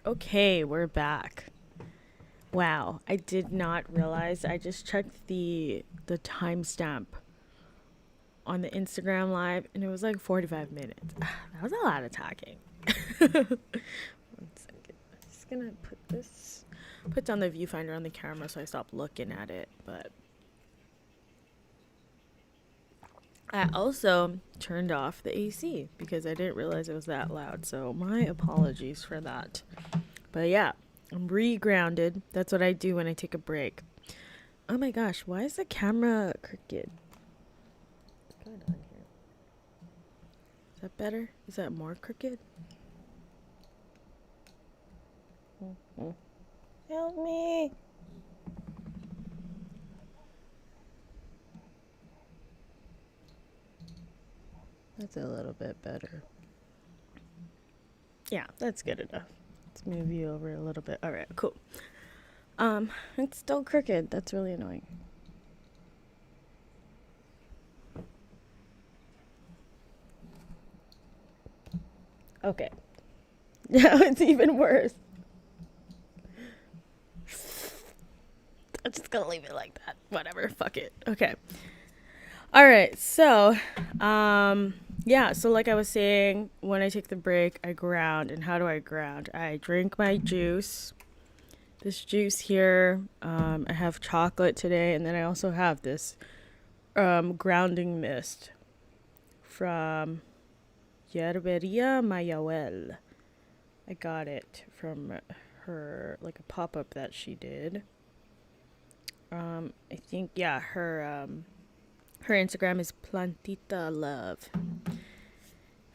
Okay, we're back. Wow, I did not realize. I just checked the timestamp on the Instagram live and it was like 45 minutes. That was a lot of talking. 1 second. I'm just gonna put down the viewfinder on the camera so I stop looking at it. But I also turned off the AC because I didn't realize it was that loud. So my apologies for that. But yeah, I'm re-grounded. That's what I do when I take a break. Oh my gosh, why is the camera crooked? What's going on here? Is that better? Is that more crooked? Help me! That's a little bit better. Yeah, that's good enough. Let's move you over a little bit. All right, cool. It's still crooked. That's really annoying. Okay. Now it's even worse. I'm just gonna leave it like that. Whatever. Fuck it. Okay. All right. So, yeah. So like I was saying, when I take the break, I ground. And how do I ground? I drink my juice. This juice here. I have chocolate today, and then I also have this grounding mist from Yerberia Mayawel. I got it from her, like a pop-up that she did. I think, yeah, her Instagram is Plantita Love.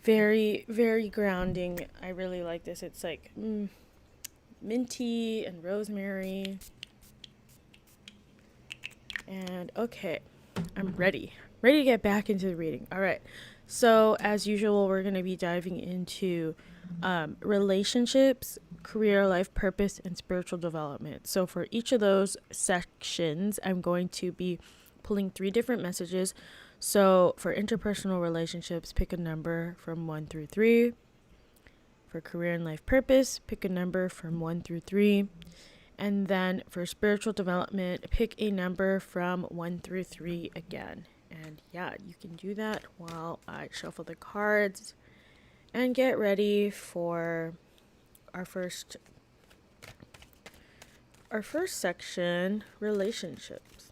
Very, very grounding. I really like this. It's like minty and rosemary. And okay, I'm ready to get back into the reading. All right. So as usual, we're going to be diving into relationships, career, life purpose, and spiritual development. So for each of those sections, I'm going to be pulling 3 different messages. So for interpersonal relationships, pick a number from 1 through 3. For career and life purpose, pick a number from 1 through 3. And then for spiritual development, pick a number from 1 through 3 again. And yeah, you can do that while I shuffle the cards and get ready for our first section, relationships.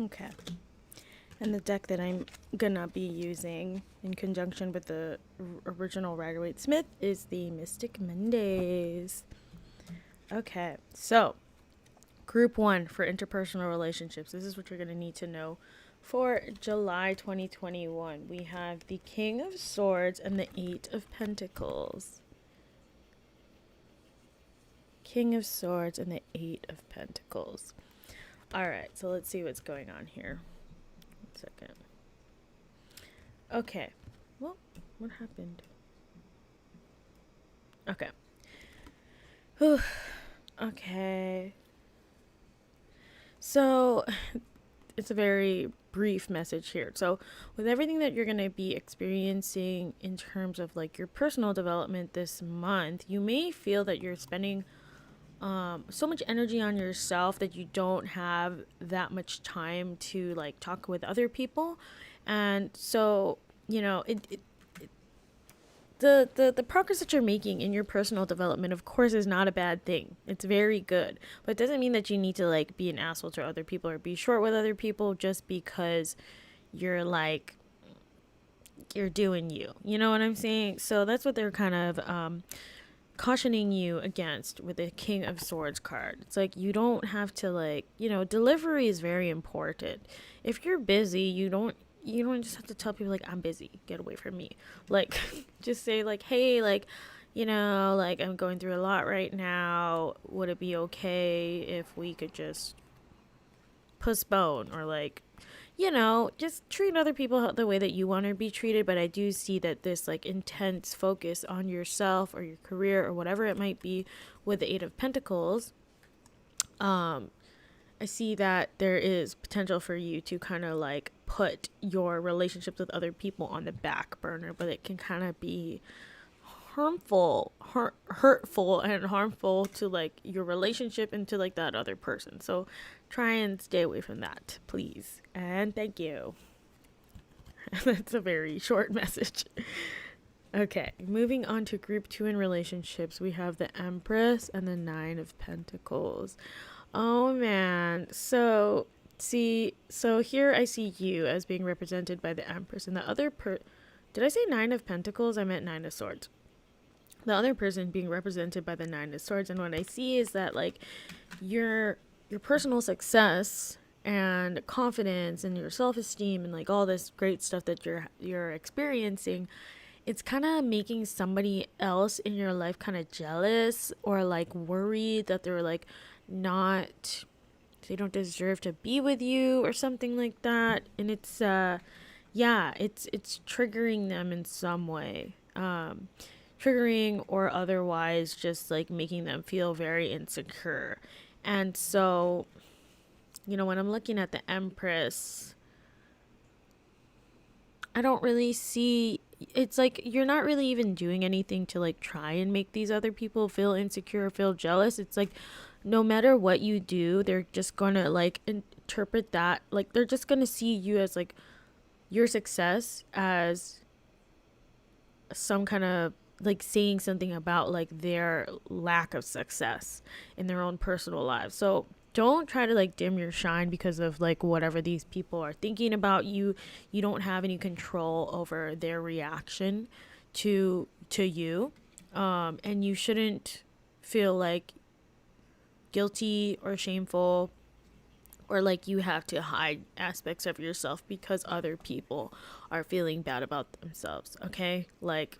Okay. And the deck that I'm gonna be using in conjunction with the original Rider-Waite-Smith is the Mystic Mondays. Okay, so group 1 for interpersonal relationships. This is what you're gonna need to know for July 2021. We have the King of Swords and the 8 of Pentacles. King of Swords and the 8 of Pentacles. All right, so let's see what's going on here. 1 second. Okay. Well, what happened? Okay. Whew. Okay. So, it's a very brief message here. So, with everything that you're going to be experiencing in terms of like your personal development this month, you may feel that you're spending so much energy on yourself that you don't have that much time to like talk with other people. And so, you know, the progress that you're making in your personal development, of course, is not a bad thing. It's very good, but it doesn't mean that you need to like be an asshole to other people or be short with other people just because you're like you're doing you. You know what I'm saying? So that's what they're kind of cautioning you against with the King of Swords card. It's like you don't have to like, you know, delivery is very important. If you're busy, you don't just have to tell people like I'm busy, get away from me. Like just say like, hey, like, you know, like I'm going through a lot right now. Would it be okay if we could just postpone, or like, you know, just treat other people the way that you want to be treated. But I do see that this like intense focus on yourself or your career or whatever it might be with the Eight of Pentacles, I see that there is potential for you to kind of like put your relationships with other people on the back burner, but it can kind of be hurtful and harmful to like your relationship and to like that other person. So try and stay away from that, please. And thank you. That's a very short message. Okay, moving on to group 2 in relationships, we have the Empress and the Nine of Pentacles. Oh man. So here I see you as being represented by the Empress, and the other did I say Nine of Pentacles? I meant Nine of Swords. The other person being represented by the Nine of Swords, and what I see is that like your personal success and confidence and your self-esteem and like all this great stuff that you're experiencing, it's kind of making somebody else in your life kind of jealous or like worried that they're like not, they don't deserve to be with you or something like that. And it's yeah, it's triggering them in some way, triggering or otherwise just like making them feel very insecure. And so, you know, when I'm looking at the Empress, I don't really see, it's like you're not really even doing anything to like try and make these other people feel insecure or feel jealous. It's like no matter what you do, they're just gonna like interpret that, like they're just gonna see you as like your success as some kind of like saying something about like their lack of success in their own personal lives. So don't try to like dim your shine because of like whatever these people are thinking about you. You don't have any control over their reaction to you. And you shouldn't feel like guilty or shameful or like you have to hide aspects of yourself because other people are feeling bad about themselves. Okay? Like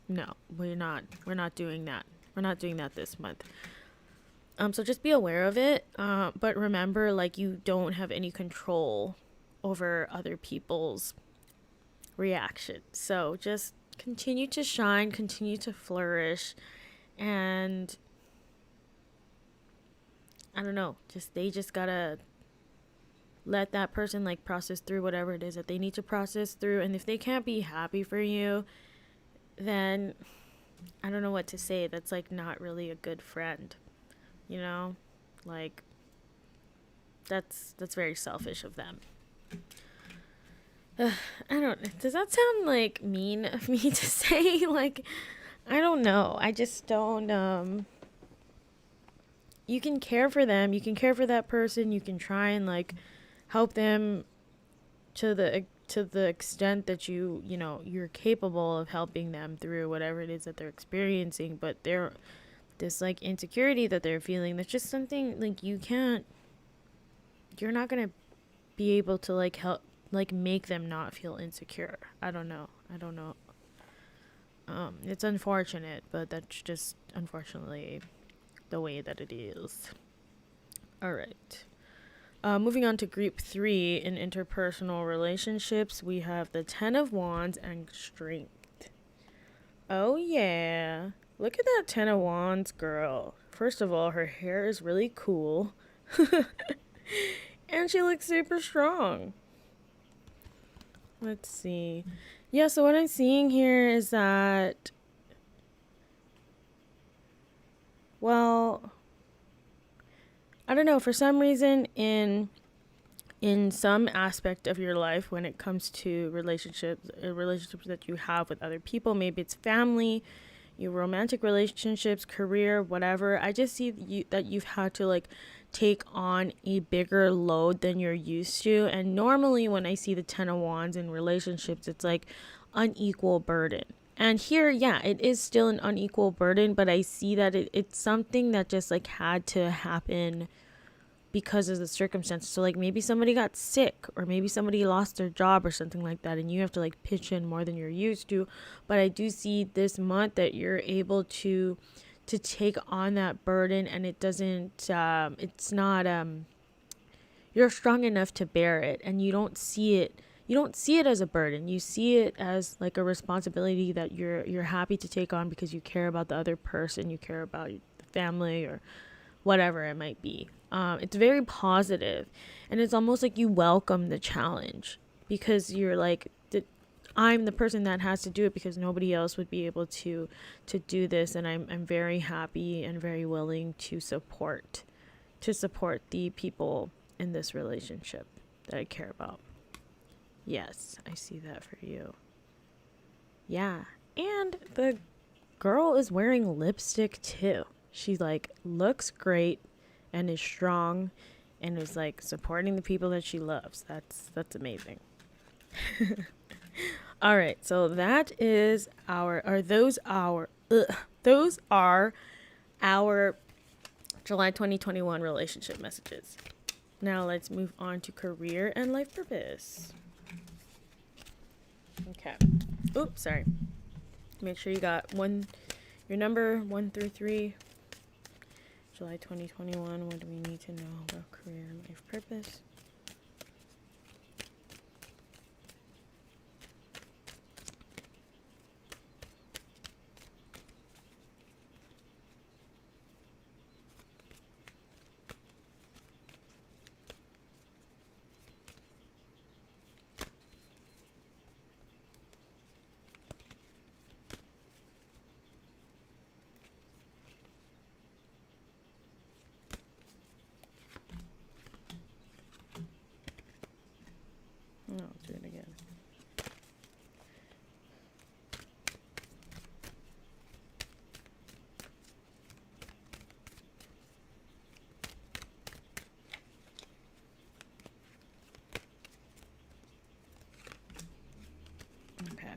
no, we're not doing that. We're not doing that this month. So just be aware of it. But remember, like you don't have any control over other people's reaction. So just continue to shine, continue to flourish, and I don't know, they just gotta let that person like process through whatever it is that they need to process through. And if they can't be happy for you, then I don't know what to say. That's like not really a good friend, you know? Like that's very selfish of them. I don't, does that sound like mean of me to say? Like I don't know. I just don't you can care for them. You can care for that person. You can try and like help them to the extent that you know you're capable of helping them through whatever it is that they're experiencing. But they're this like insecurity that they're feeling, that's just something like you're not gonna be able to like help like make them not feel insecure. I don't know. It's unfortunate, but that's just unfortunately the way that it is. All right. Moving on to group 3 in interpersonal relationships, we have the Ten of Wands and Strength. Oh yeah, look at that Ten of Wands girl. First of all, her hair is really cool, and she looks super strong. Let's see. Yeah, so what I'm seeing here is that, well, I don't know, for some reason in some aspect of your life when it comes to relationships that you have with other people, maybe it's family, your romantic relationships, career, whatever. I just see that you've had to like take on a bigger load than you're used to. And normally when I see the 10 of wands in relationships, it's like unequal burden. And here, yeah, it is still an unequal burden, but I see that it's something that just like had to happen because of the circumstances. So like maybe somebody got sick or maybe somebody lost their job or something like that, and you have to like pitch in more than you're used to. But I do see this month that you're able to take on that burden, and it doesn't it's not you're strong enough to bear it, and you don't see it as a burden. You see it as like a responsibility that you're happy to take on because you care about the other person, you care about the family or whatever it might be. It's very positive, and it's almost like you welcome the challenge because you're like, I'm the person that has to do it because nobody else would be able to do this, and I'm very happy and very willing to support the people in this relationship that I care about. Yes, I see that for you. Yeah, and the girl is wearing lipstick too. She like looks great and is strong and is like supporting the people that she loves. That's amazing. All right, so that is those are our July 2021 relationship messages. Now let's move on to career and life purpose. Okay. Oops, sorry. Make sure you got your number 1 through 3. July 2021. What do we need to know about career and life purpose? No, let's do it again. Okay.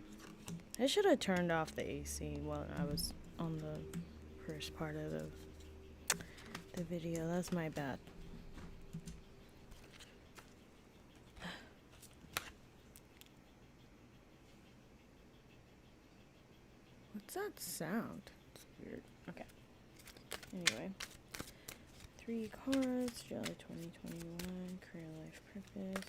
I should have turned off the AC while I was on the first part of the video. That's my bad. What's that sound? It's weird. Okay. Anyway. 3 cards, July 2021, career life purpose.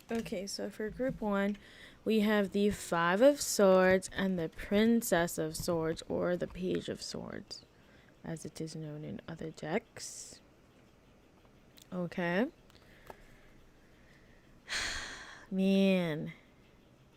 Okay, so for group 1, we have the 5 of Swords and the Princess of Swords, or the Page of Swords, as it is known in other decks. Okay. Man.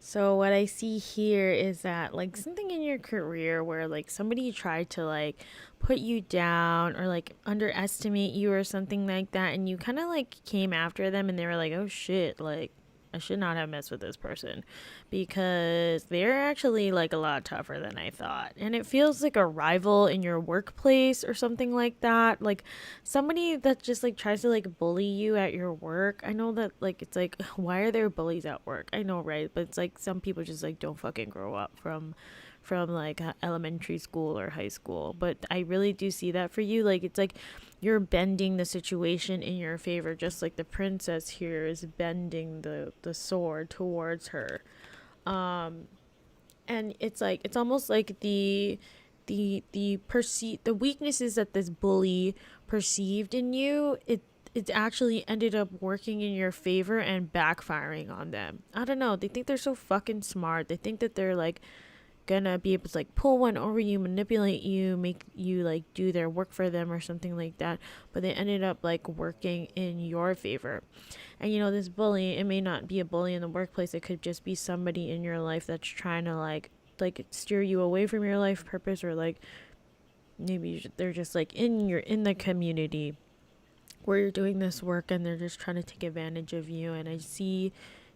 So what I see here is that like something in your career where like somebody tried to like put you down or like underestimate you or something like that, and you kind of like came after them and they were like, oh shit, like I should not have messed with this person because they're actually like a lot tougher than I thought. And it feels like a rival in your workplace or something like that. Like somebody that just like tries to like bully you at your work. I know that like it's like why are there bullies at work? I know, right? But it's like some people just like don't fucking grow up from like elementary school or high school. But I really do see that for you. Like it's like you're bending the situation in your favor, just like the princess here is bending the sword towards her. And it's like it's almost like the weaknesses that this bully perceived in you, it actually ended up working in your favor and backfiring on them. I don't know. They think they're so fucking smart. They think that they're like gonna be able to like pull one over you, manipulate you, make you like do their work for them or something like that, but they ended up like working in your favor. And this bully, it may not be a bully in the workplace, it could just be somebody in your life that's trying to like steer you away from your life purpose, or like maybe they're just like in the community where you're doing this work and they're just trying to take advantage of you, and I see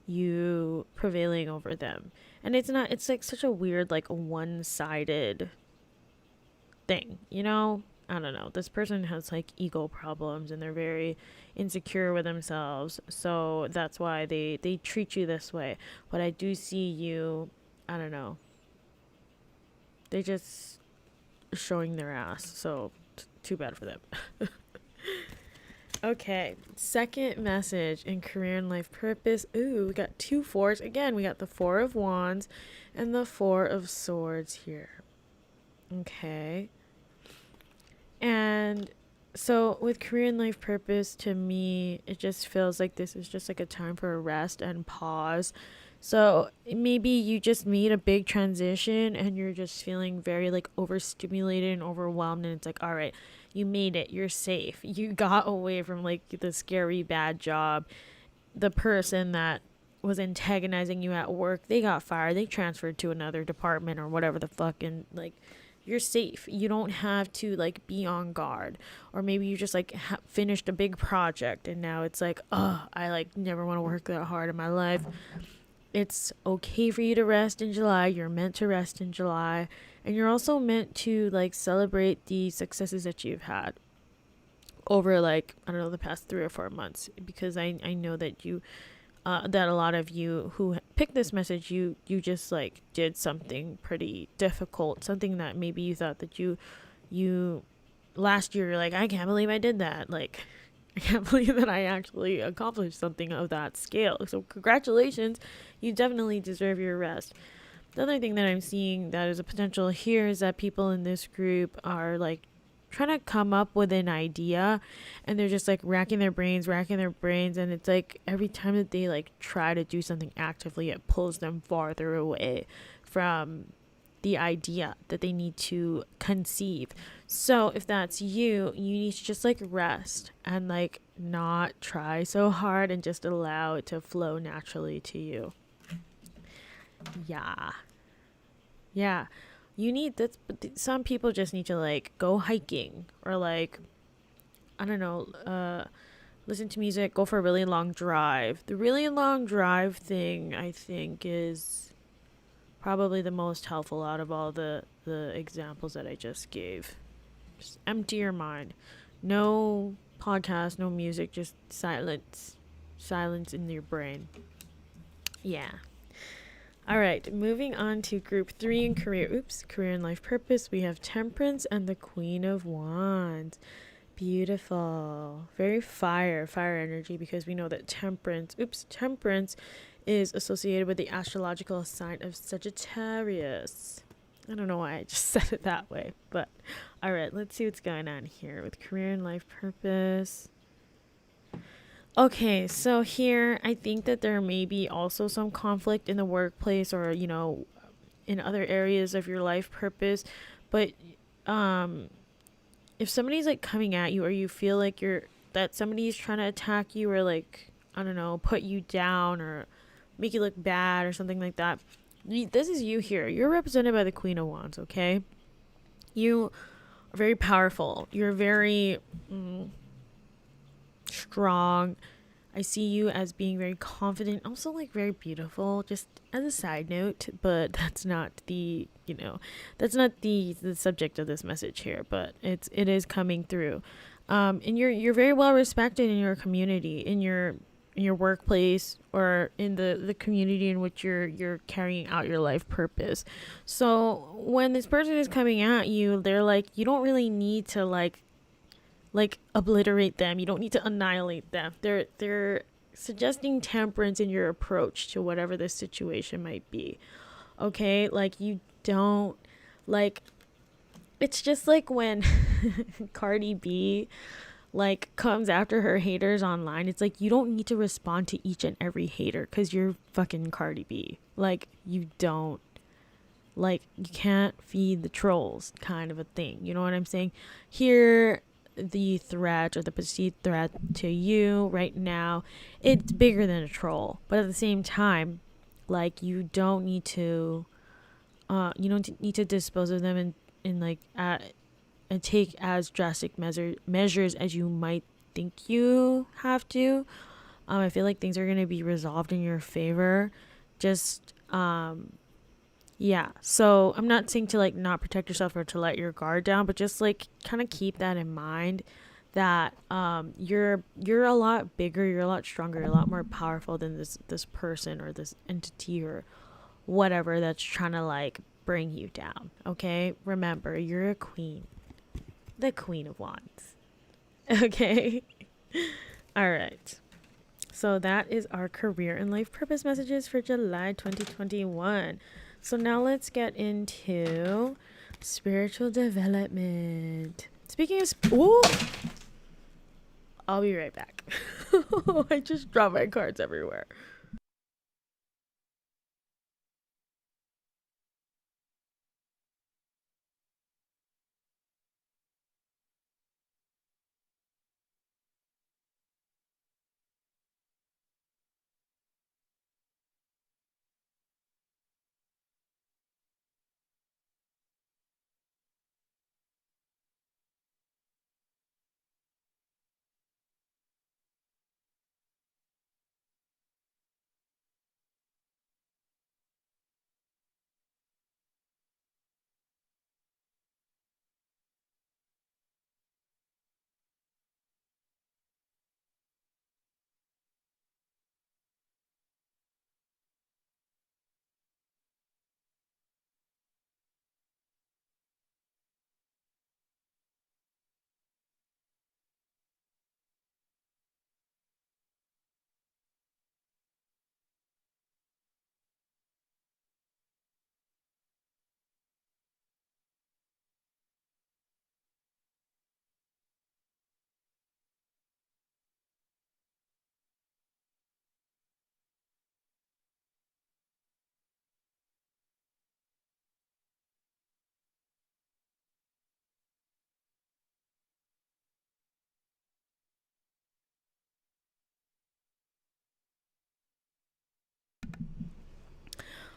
you prevailing over them. And it's like such a weird like one-sided thing, I don't know. This person has like ego problems and they're very insecure with themselves, so that's why they treat you this way. But I do see you, I don't know, they just showing their ass, so too bad for them. Okay, second message in career and life purpose. Ooh, we got 2 fours. Again, we got the 4 of Wands and the 4 of Swords here. Okay. And so with career and life purpose, to me, it just feels like this is just like a time for a rest and pause. So maybe you just made a big transition and you're just feeling very like overstimulated and overwhelmed, and it's like, all right, you made it, you're safe, you got away from like the scary bad job, the person that was antagonizing you at work, they got fired, they transferred to another department or whatever the fuck, and like you're safe. You don't have to like be on guard. Or maybe you just like finished a big project and now it's like, oh, I like never want to work that hard in my life. It's okay for you to rest in July. You're meant to rest in July. And you're also meant to like celebrate the successes that you've had over like, I don't know, the past 3 or 4 months. Because I know that that a lot of you who picked this message, you just like did something pretty difficult. Something that maybe you thought that you last year, you're like, I can't believe I did that. Like, I can't believe that I actually accomplished something of that scale. So congratulations. You definitely deserve your rest. The other thing that I'm seeing that is a potential here is that people in this group are like trying to come up with an idea, and they're just like racking their brains, and it's like every time that they like try to do something actively, it pulls them farther away from the idea that they need to conceive. So if that's you need to just like rest and like not try so hard and just allow it to flow naturally to you. Yeah, you need that. Some people just need to like go hiking, or like, I don't know, listen to music, go for a really long drive. The really long drive thing, I think, is probably the most helpful out of all the examples that I just gave. Just empty your mind. No podcast, no music, just silence in your brain. Yeah. All right, moving on to group 3 in career and life purpose. We have Temperance and the Queen of Wands. Beautiful. Very fire energy, because we know that Temperance is associated with the astrological sign of Sagittarius. I don't know why I just said it that way, but all right, let's see what's going on here with career and life purpose. Okay, so here I think that there may be also some conflict in the workplace, or in other areas of your life purpose, but if somebody's like coming at you, or you feel like that somebody's trying to attack you, or like, I don't know, put you down or make you look bad or something like that, this is you here. You're represented by the Queen of Wands, okay? You are very powerful. You're very strong. I see you as being very confident, also like very beautiful, just as a side note, but that's not the subject of this message here, but it is coming through. And you're very well respected in your community, in your workplace, or in the community in which you're carrying out your life purpose. So when this person is coming at you, they're like, you don't really need to like obliterate them. You don't need to annihilate them. They're suggesting temperance in your approach to whatever the situation might be. Okay? Like, you don't, like, it's just like when Cardi B like comes after her haters online. It's like, you don't need to respond to each and every hater because you're fucking Cardi B. Like, you don't Like, you can't feed the trolls, kind of a thing. You know what I'm saying? Here, the threat or the perceived threat to you right now, it's bigger than a troll. But at the same time, like, you don't need to dispose of them in like and take as drastic measures as you might think you have to. I feel like things are going to be resolved in your favor. Just yeah, so I'm not saying to like not protect yourself or to let your guard down, but just like kind of keep that in mind, that you're a lot bigger, you're a lot stronger, you're a lot more powerful than this person or this entity or whatever that's trying to like bring you down. Okay, remember, you're a queen, the Queen of Wands. Okay. All right, so that is our career and life purpose messages for July 2021. So now let's get into spiritual development. Speaking of ooh, I'll be right back. I just dropped my cards everywhere.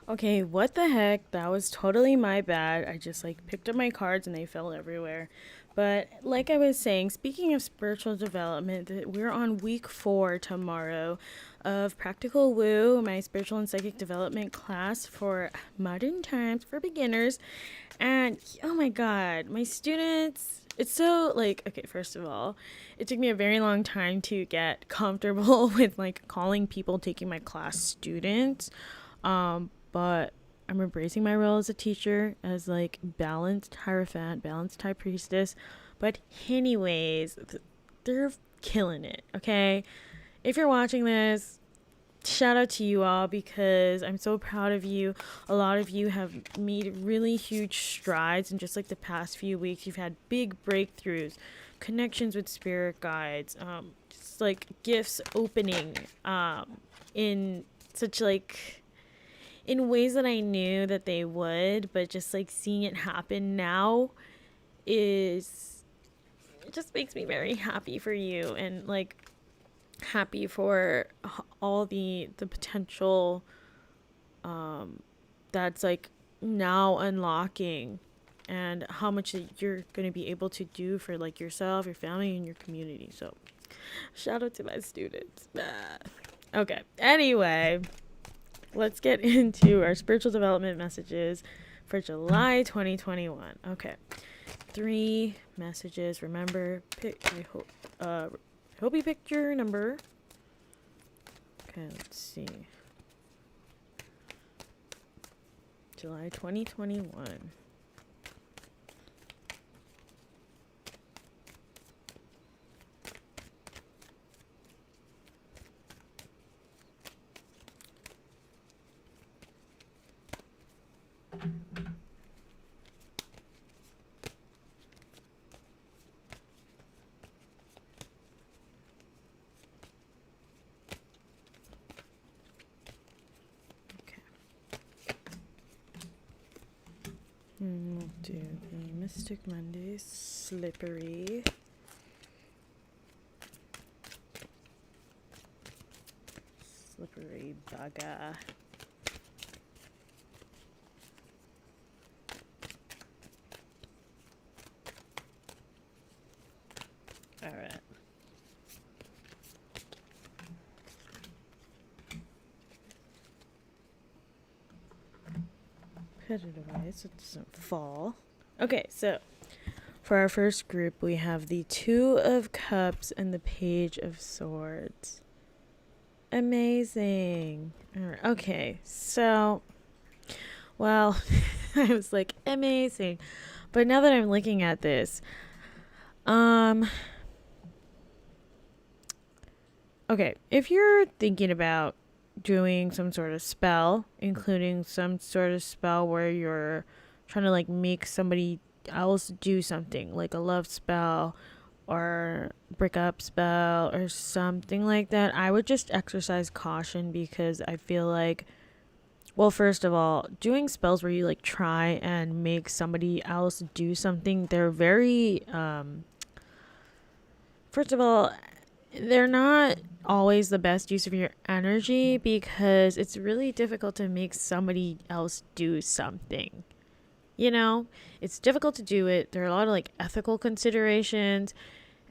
Okay, what the heck? That was totally my bad. I just like picked up my cards and they fell everywhere. But like I was saying, speaking of spiritual development, we're on week 4 tomorrow of Practical Woo, my spiritual and psychic development class for modern times for beginners. And oh my god, my students, it's so like, okay, first of all, it took me a very long time to get comfortable with like calling people taking my class students. But I'm embracing my role as a teacher, as like balanced Hierophant, balanced High Priestess. But anyways, they're killing it. Okay, if you're watching this, shout out to you all because I'm so proud of you. A lot of you have made really huge strides in just like the past few weeks. You've had big breakthroughs, connections with spirit guides, just like gifts opening, in such like in ways that I knew that they would, but just like seeing it happen now is, it just makes me very happy for you and like happy for all the potential that's like now unlocking, and how much you're going to be able to do for like yourself, your family, and your community. So shout out to my students. Okay, anyway, let's get into our spiritual development messages for July 2021. Okay, 3 messages. Remember, I hope you picked your number. Okay, let's see. July 2021. We'll do the Mystic Monday Slippery. Slippery bugger. All right. Put it away so it doesn't fall. Okay, so for our first group, we have the Two of Cups and the Page of Swords. Amazing. All right, okay, so, well, I was like, amazing. But now that I'm looking at this, okay, if you're thinking about doing some sort of spell, including some sort of spell where you're trying to like make somebody else do something, like a love spell or break up spell or something like that, I would just exercise caution, because I feel like, well, first of all, doing spells where you like try and make somebody else do something, they're very first of all, they're not always the best use of your energy, because it's really difficult to make somebody else do something. You know, it's difficult to do it. There are a lot of like ethical considerations.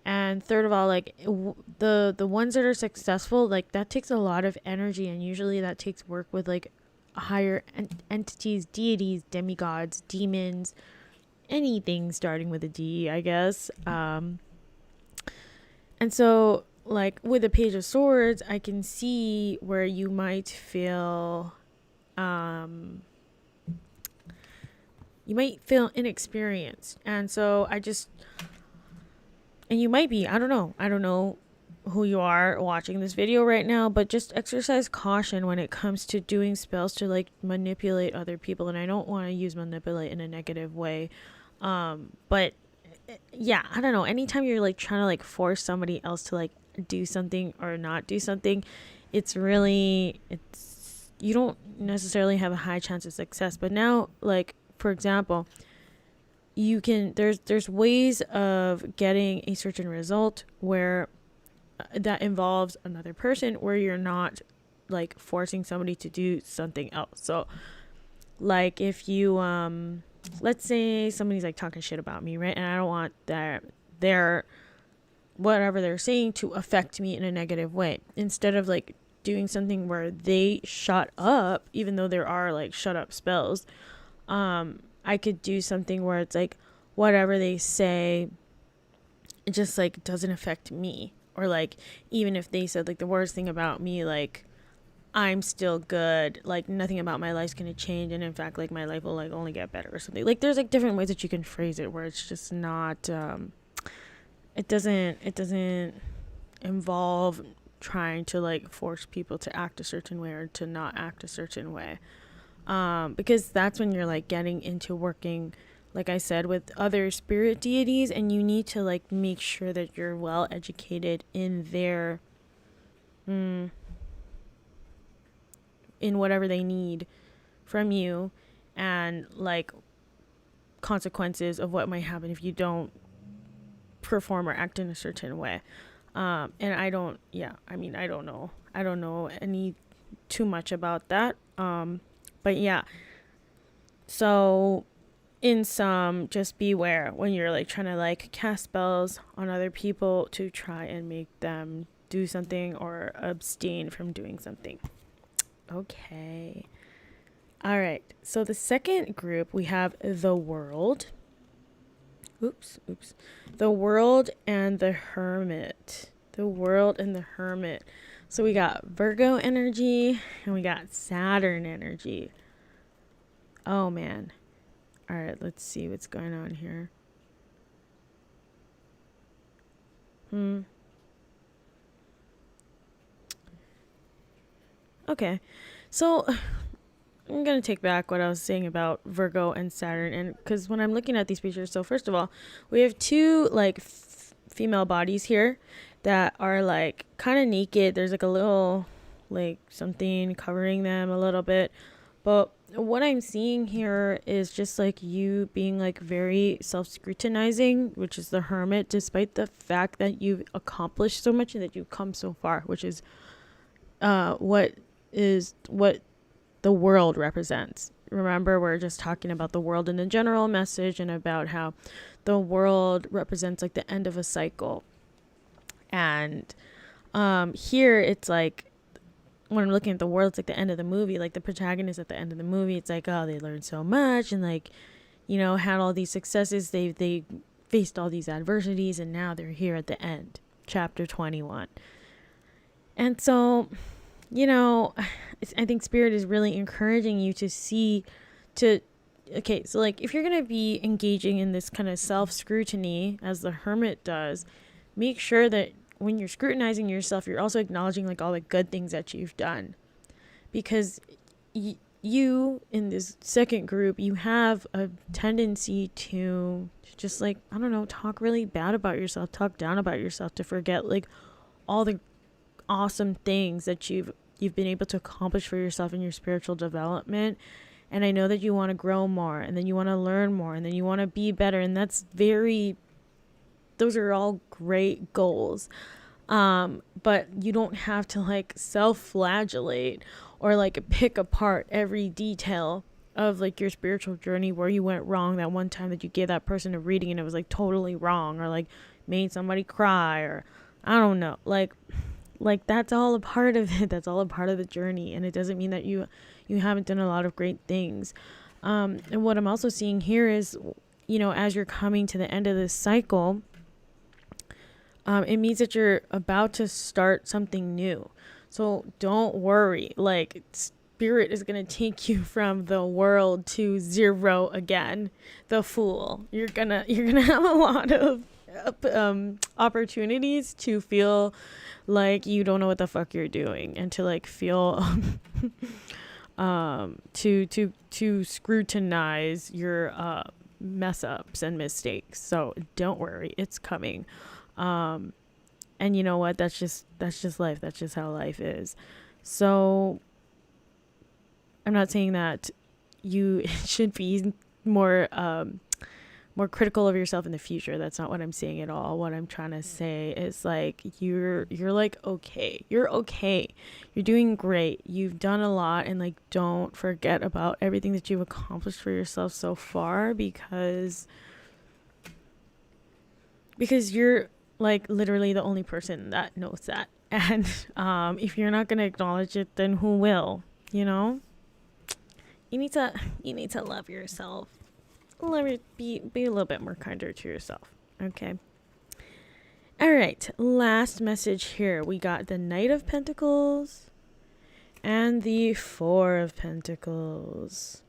And third of all, like the ones that are successful, like that takes a lot of energy, and usually that takes work with like higher entities, deities, demigods, demons, anything starting with a D, I guess. And so, like, with the Page of Swords, I can see where you might feel, inexperienced. And so and you might be, I don't know who you are watching this video right now, but just exercise caution when it comes to doing spells to, like, manipulate other people. And I don't want to use manipulate in a negative way. But yeah, I don't know. Anytime you're like trying to like force somebody else to like do something or not do something, you don't necessarily have a high chance of success. But now, like, for example, there's ways of getting a certain result where that involves another person, where you're not like forcing somebody to do something else. So like if you let's say somebody's like talking shit about me, right? And I don't want their whatever they're saying to affect me in a negative way. Instead of like doing something where they shut up, even though there are like shut up spells, I could do something where it's like whatever they say, it just like doesn't affect me. Or like even if they said like the worst thing about me, like I'm still good, like nothing about my life's gonna change, and in fact like my life will like only get better or something. Like there's like different ways that you can phrase it where it's just not it doesn't involve trying to like force people to act a certain way or to not act a certain way, because that's when you're like getting into working, like I said, with other spirit deities, and you need to like make sure that you're well educated in their in whatever they need from you, and like consequences of what might happen if you don't perform or act in a certain way. And I don't know any too much about that. But yeah, so in some, just beware when you're like trying to like cast spells on other people to try and make them do something or abstain from doing something. Okay. All right. So the second group, we have the World. Oops. The World and the Hermit. The World and the Hermit. So we got Virgo energy and we got Saturn energy. Oh, man. All right. Let's see what's going on here. Okay. So I'm going to take back what I was saying about Virgo and Saturn. And because when I'm looking at these pictures, so first of all, we have two like female bodies here that are like kind of naked. There's like a little like something covering them a little bit. But what I'm seeing here is just like you being like very self-scrutinizing, which is the Hermit, despite the fact that you've accomplished so much and that you've come so far, which is what the world represents. Remember, we're just talking about the world in the general message and about how the world represents like the end of a cycle. And here it's like, when I'm looking at the world, it's like the end of the movie. Like the protagonist at the end of the movie, it's like, oh, they learned so much and like, you know, had all these successes. They faced all these adversities and now they're here at the end, chapter 21. And so, you know, I think Spirit is really encouraging you to see, okay, so like if you're going to be engaging in this kind of self-scrutiny as the Hermit does, make sure that when you're scrutinizing yourself, you're also acknowledging like all the good things that you've done. Because you in this second group, you have a tendency to just like, I don't know, talk really bad about yourself, talk down about yourself, to forget like all the awesome things that you've been able to accomplish for yourself in your spiritual development. And I know that you want to grow more, and then you want to learn more, and then you want to be better. And those are all great goals. But you don't have to like self-flagellate or like pick apart every detail of like your spiritual journey where you went wrong that one time that you gave that person a reading and it was like totally wrong, or like made somebody cry, or I don't know, like that's all a part of it. That's all a part of the journey. And it doesn't mean that you haven't done a lot of great things. And what I'm also seeing here is, you know, as you're coming to the end of this cycle, it means that you're about to start something new. So don't worry. Like Spirit is going to take you from the world to zero again. The Fool. You're going to have a lot of opportunities to feel like you don't know what the fuck you're doing, and to like feel to scrutinize your mess ups and mistakes. So don't worry, it's coming. And you know what, that's just life. That's just how life is. So I'm not saying that you should be more critical of yourself in the future. That's not what I'm saying at all. What I'm trying to say is like you're like okay. You're okay. You're doing great. You've done a lot, and like don't forget about everything that you've accomplished for yourself so far, because you're like literally the only person that knows that. And if you're not going to acknowledge it, then who will? You know? You need to love yourself. Be a little bit more kinder to yourself. Okay. All right. Last message here. We got the Knight of Pentacles and the Four of Pentacles.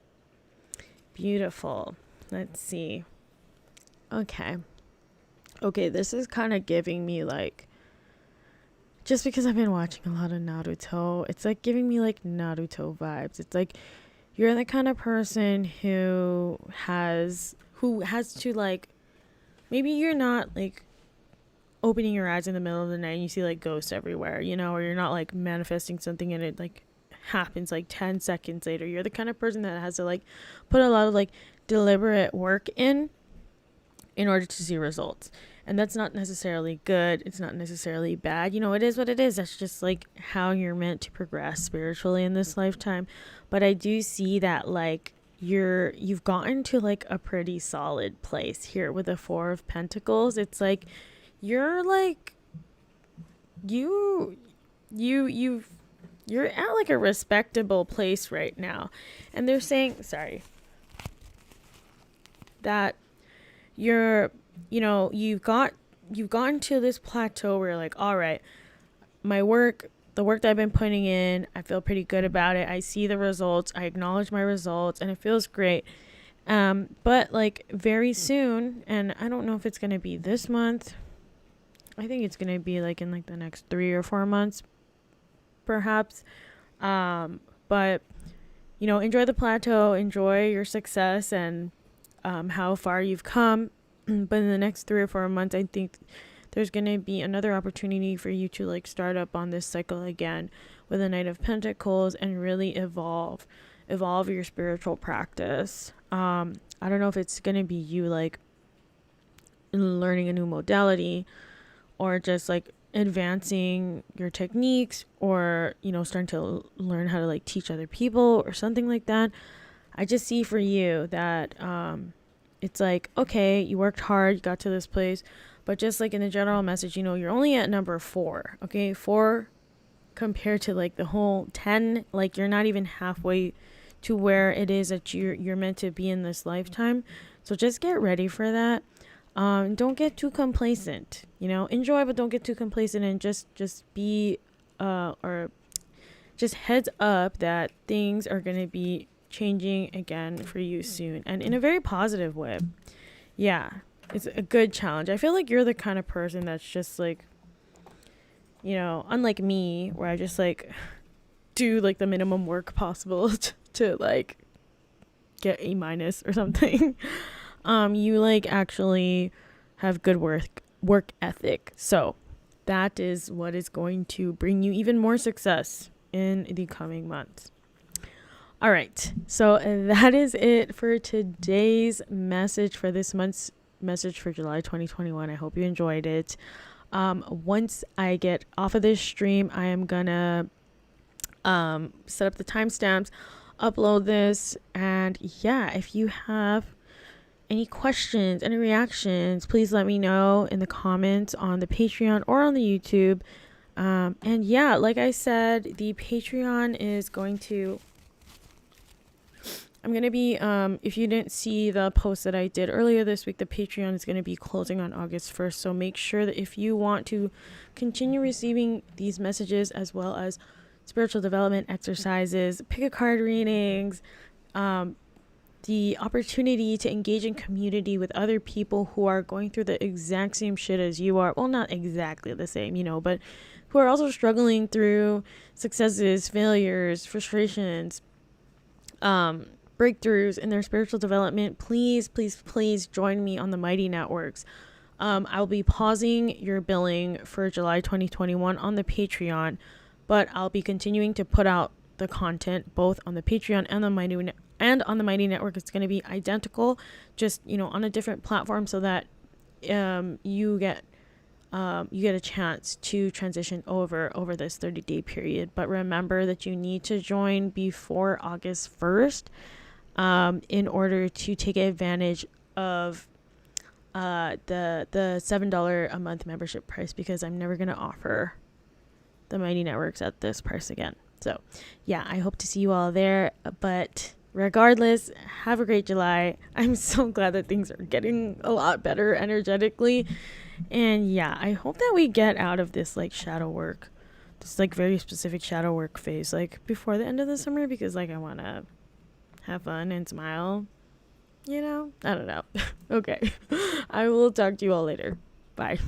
Beautiful. Let's see. Okay, this is kind of giving me like, just because I've been watching a lot of Naruto, it's like giving me like Naruto vibes. It's like you're the kind of person who has to like, maybe you're not like opening your eyes in the middle of the night and you see like ghosts everywhere, you know, or you're not like manifesting something and it like happens like 10 seconds later. You're the kind of person that has to like put a lot of like deliberate work in order to see results. And that's not necessarily good. It's not necessarily bad. You know, it is what it is. That's just like how you're meant to progress spiritually in this lifetime. But I do see that like you've gotten to like a pretty solid place here with the Four of Pentacles. It's like you're like you're at like a respectable place right now. And they're saying, that you've gotten to this plateau where you're like, all right, the work that I've been putting in, I feel pretty good about it. I see the results. I acknowledge my results, and it feels great. But like very soon, and I don't know if it's going to be this month. I think it's going to be like in like the next 3 or 4 months, perhaps. But enjoy the plateau, enjoy your success, and how far you've come. But in the next 3 or 4 months, I think there's going to be another opportunity for you to like start up on this cycle again with the Knight of Pentacles and really evolve evolve your spiritual practice. I don't know if it's gonna be you like learning a new modality, or just like advancing your techniques, or starting to learn how to like teach other people or something like that. I just see for you that it's like, okay, you worked hard, you got to this place, but just like in the general message, you're only at number 4. Okay, 4 compared to like the whole 10. Like, you're not even halfway to where it is that you're meant to be in this lifetime. So just get ready for that. Don't get too complacent. Enjoy, but don't get too complacent, and just be or just heads up that things are going to be changing again for you soon, and in a very positive way. Yeah, it's a good challenge. I feel like you're the kind of person that's just like, unlike me, where I just like do like the minimum work possible to like get A- or something. You like actually have good work ethic. So that is what is going to bring you even more success in the coming months. All right. So that is it for today's message, for this month's message for July 2021. I hope you enjoyed it. Once I get off of this stream, I am gonna set up the timestamps, upload this, and yeah, if you have any questions, any reactions, please let me know in the comments on the Patreon or on the YouTube. And yeah, like I said, the Patreon is going to, I'm going to be, if you didn't see the post that I did earlier this week, the Patreon is going to be closing on August 1st. So make sure that if you want to continue receiving these messages, as well as spiritual development exercises, pick a card readings, the opportunity to engage in community with other people who are going through the exact same shit as you are. Well, not exactly the same, but who are also struggling through successes, failures, frustrations, breakthroughs in their spiritual development. Please, please, please join me on the Mighty Networks. I'll be pausing your billing for July 2021 on the Patreon, but I'll be continuing to put out the content both on the Patreon and on the Mighty Network. It's going to be identical, just on a different platform, so that you get a chance to transition over this 30-day period. But remember that you need to join before August 1st in order to take advantage of the $7 a month membership price, because I'm never going to offer the Mighty Networks at this price again. So yeah, I hope to see you all there. But regardless, have a great July. I'm so glad that things are getting a lot better energetically. And yeah, I hope that we get out of this like shadow work, this like very specific shadow work phase, like before the end of the summer, because like I want to have fun and smile, I don't know. Okay. I will talk to you all later. Bye.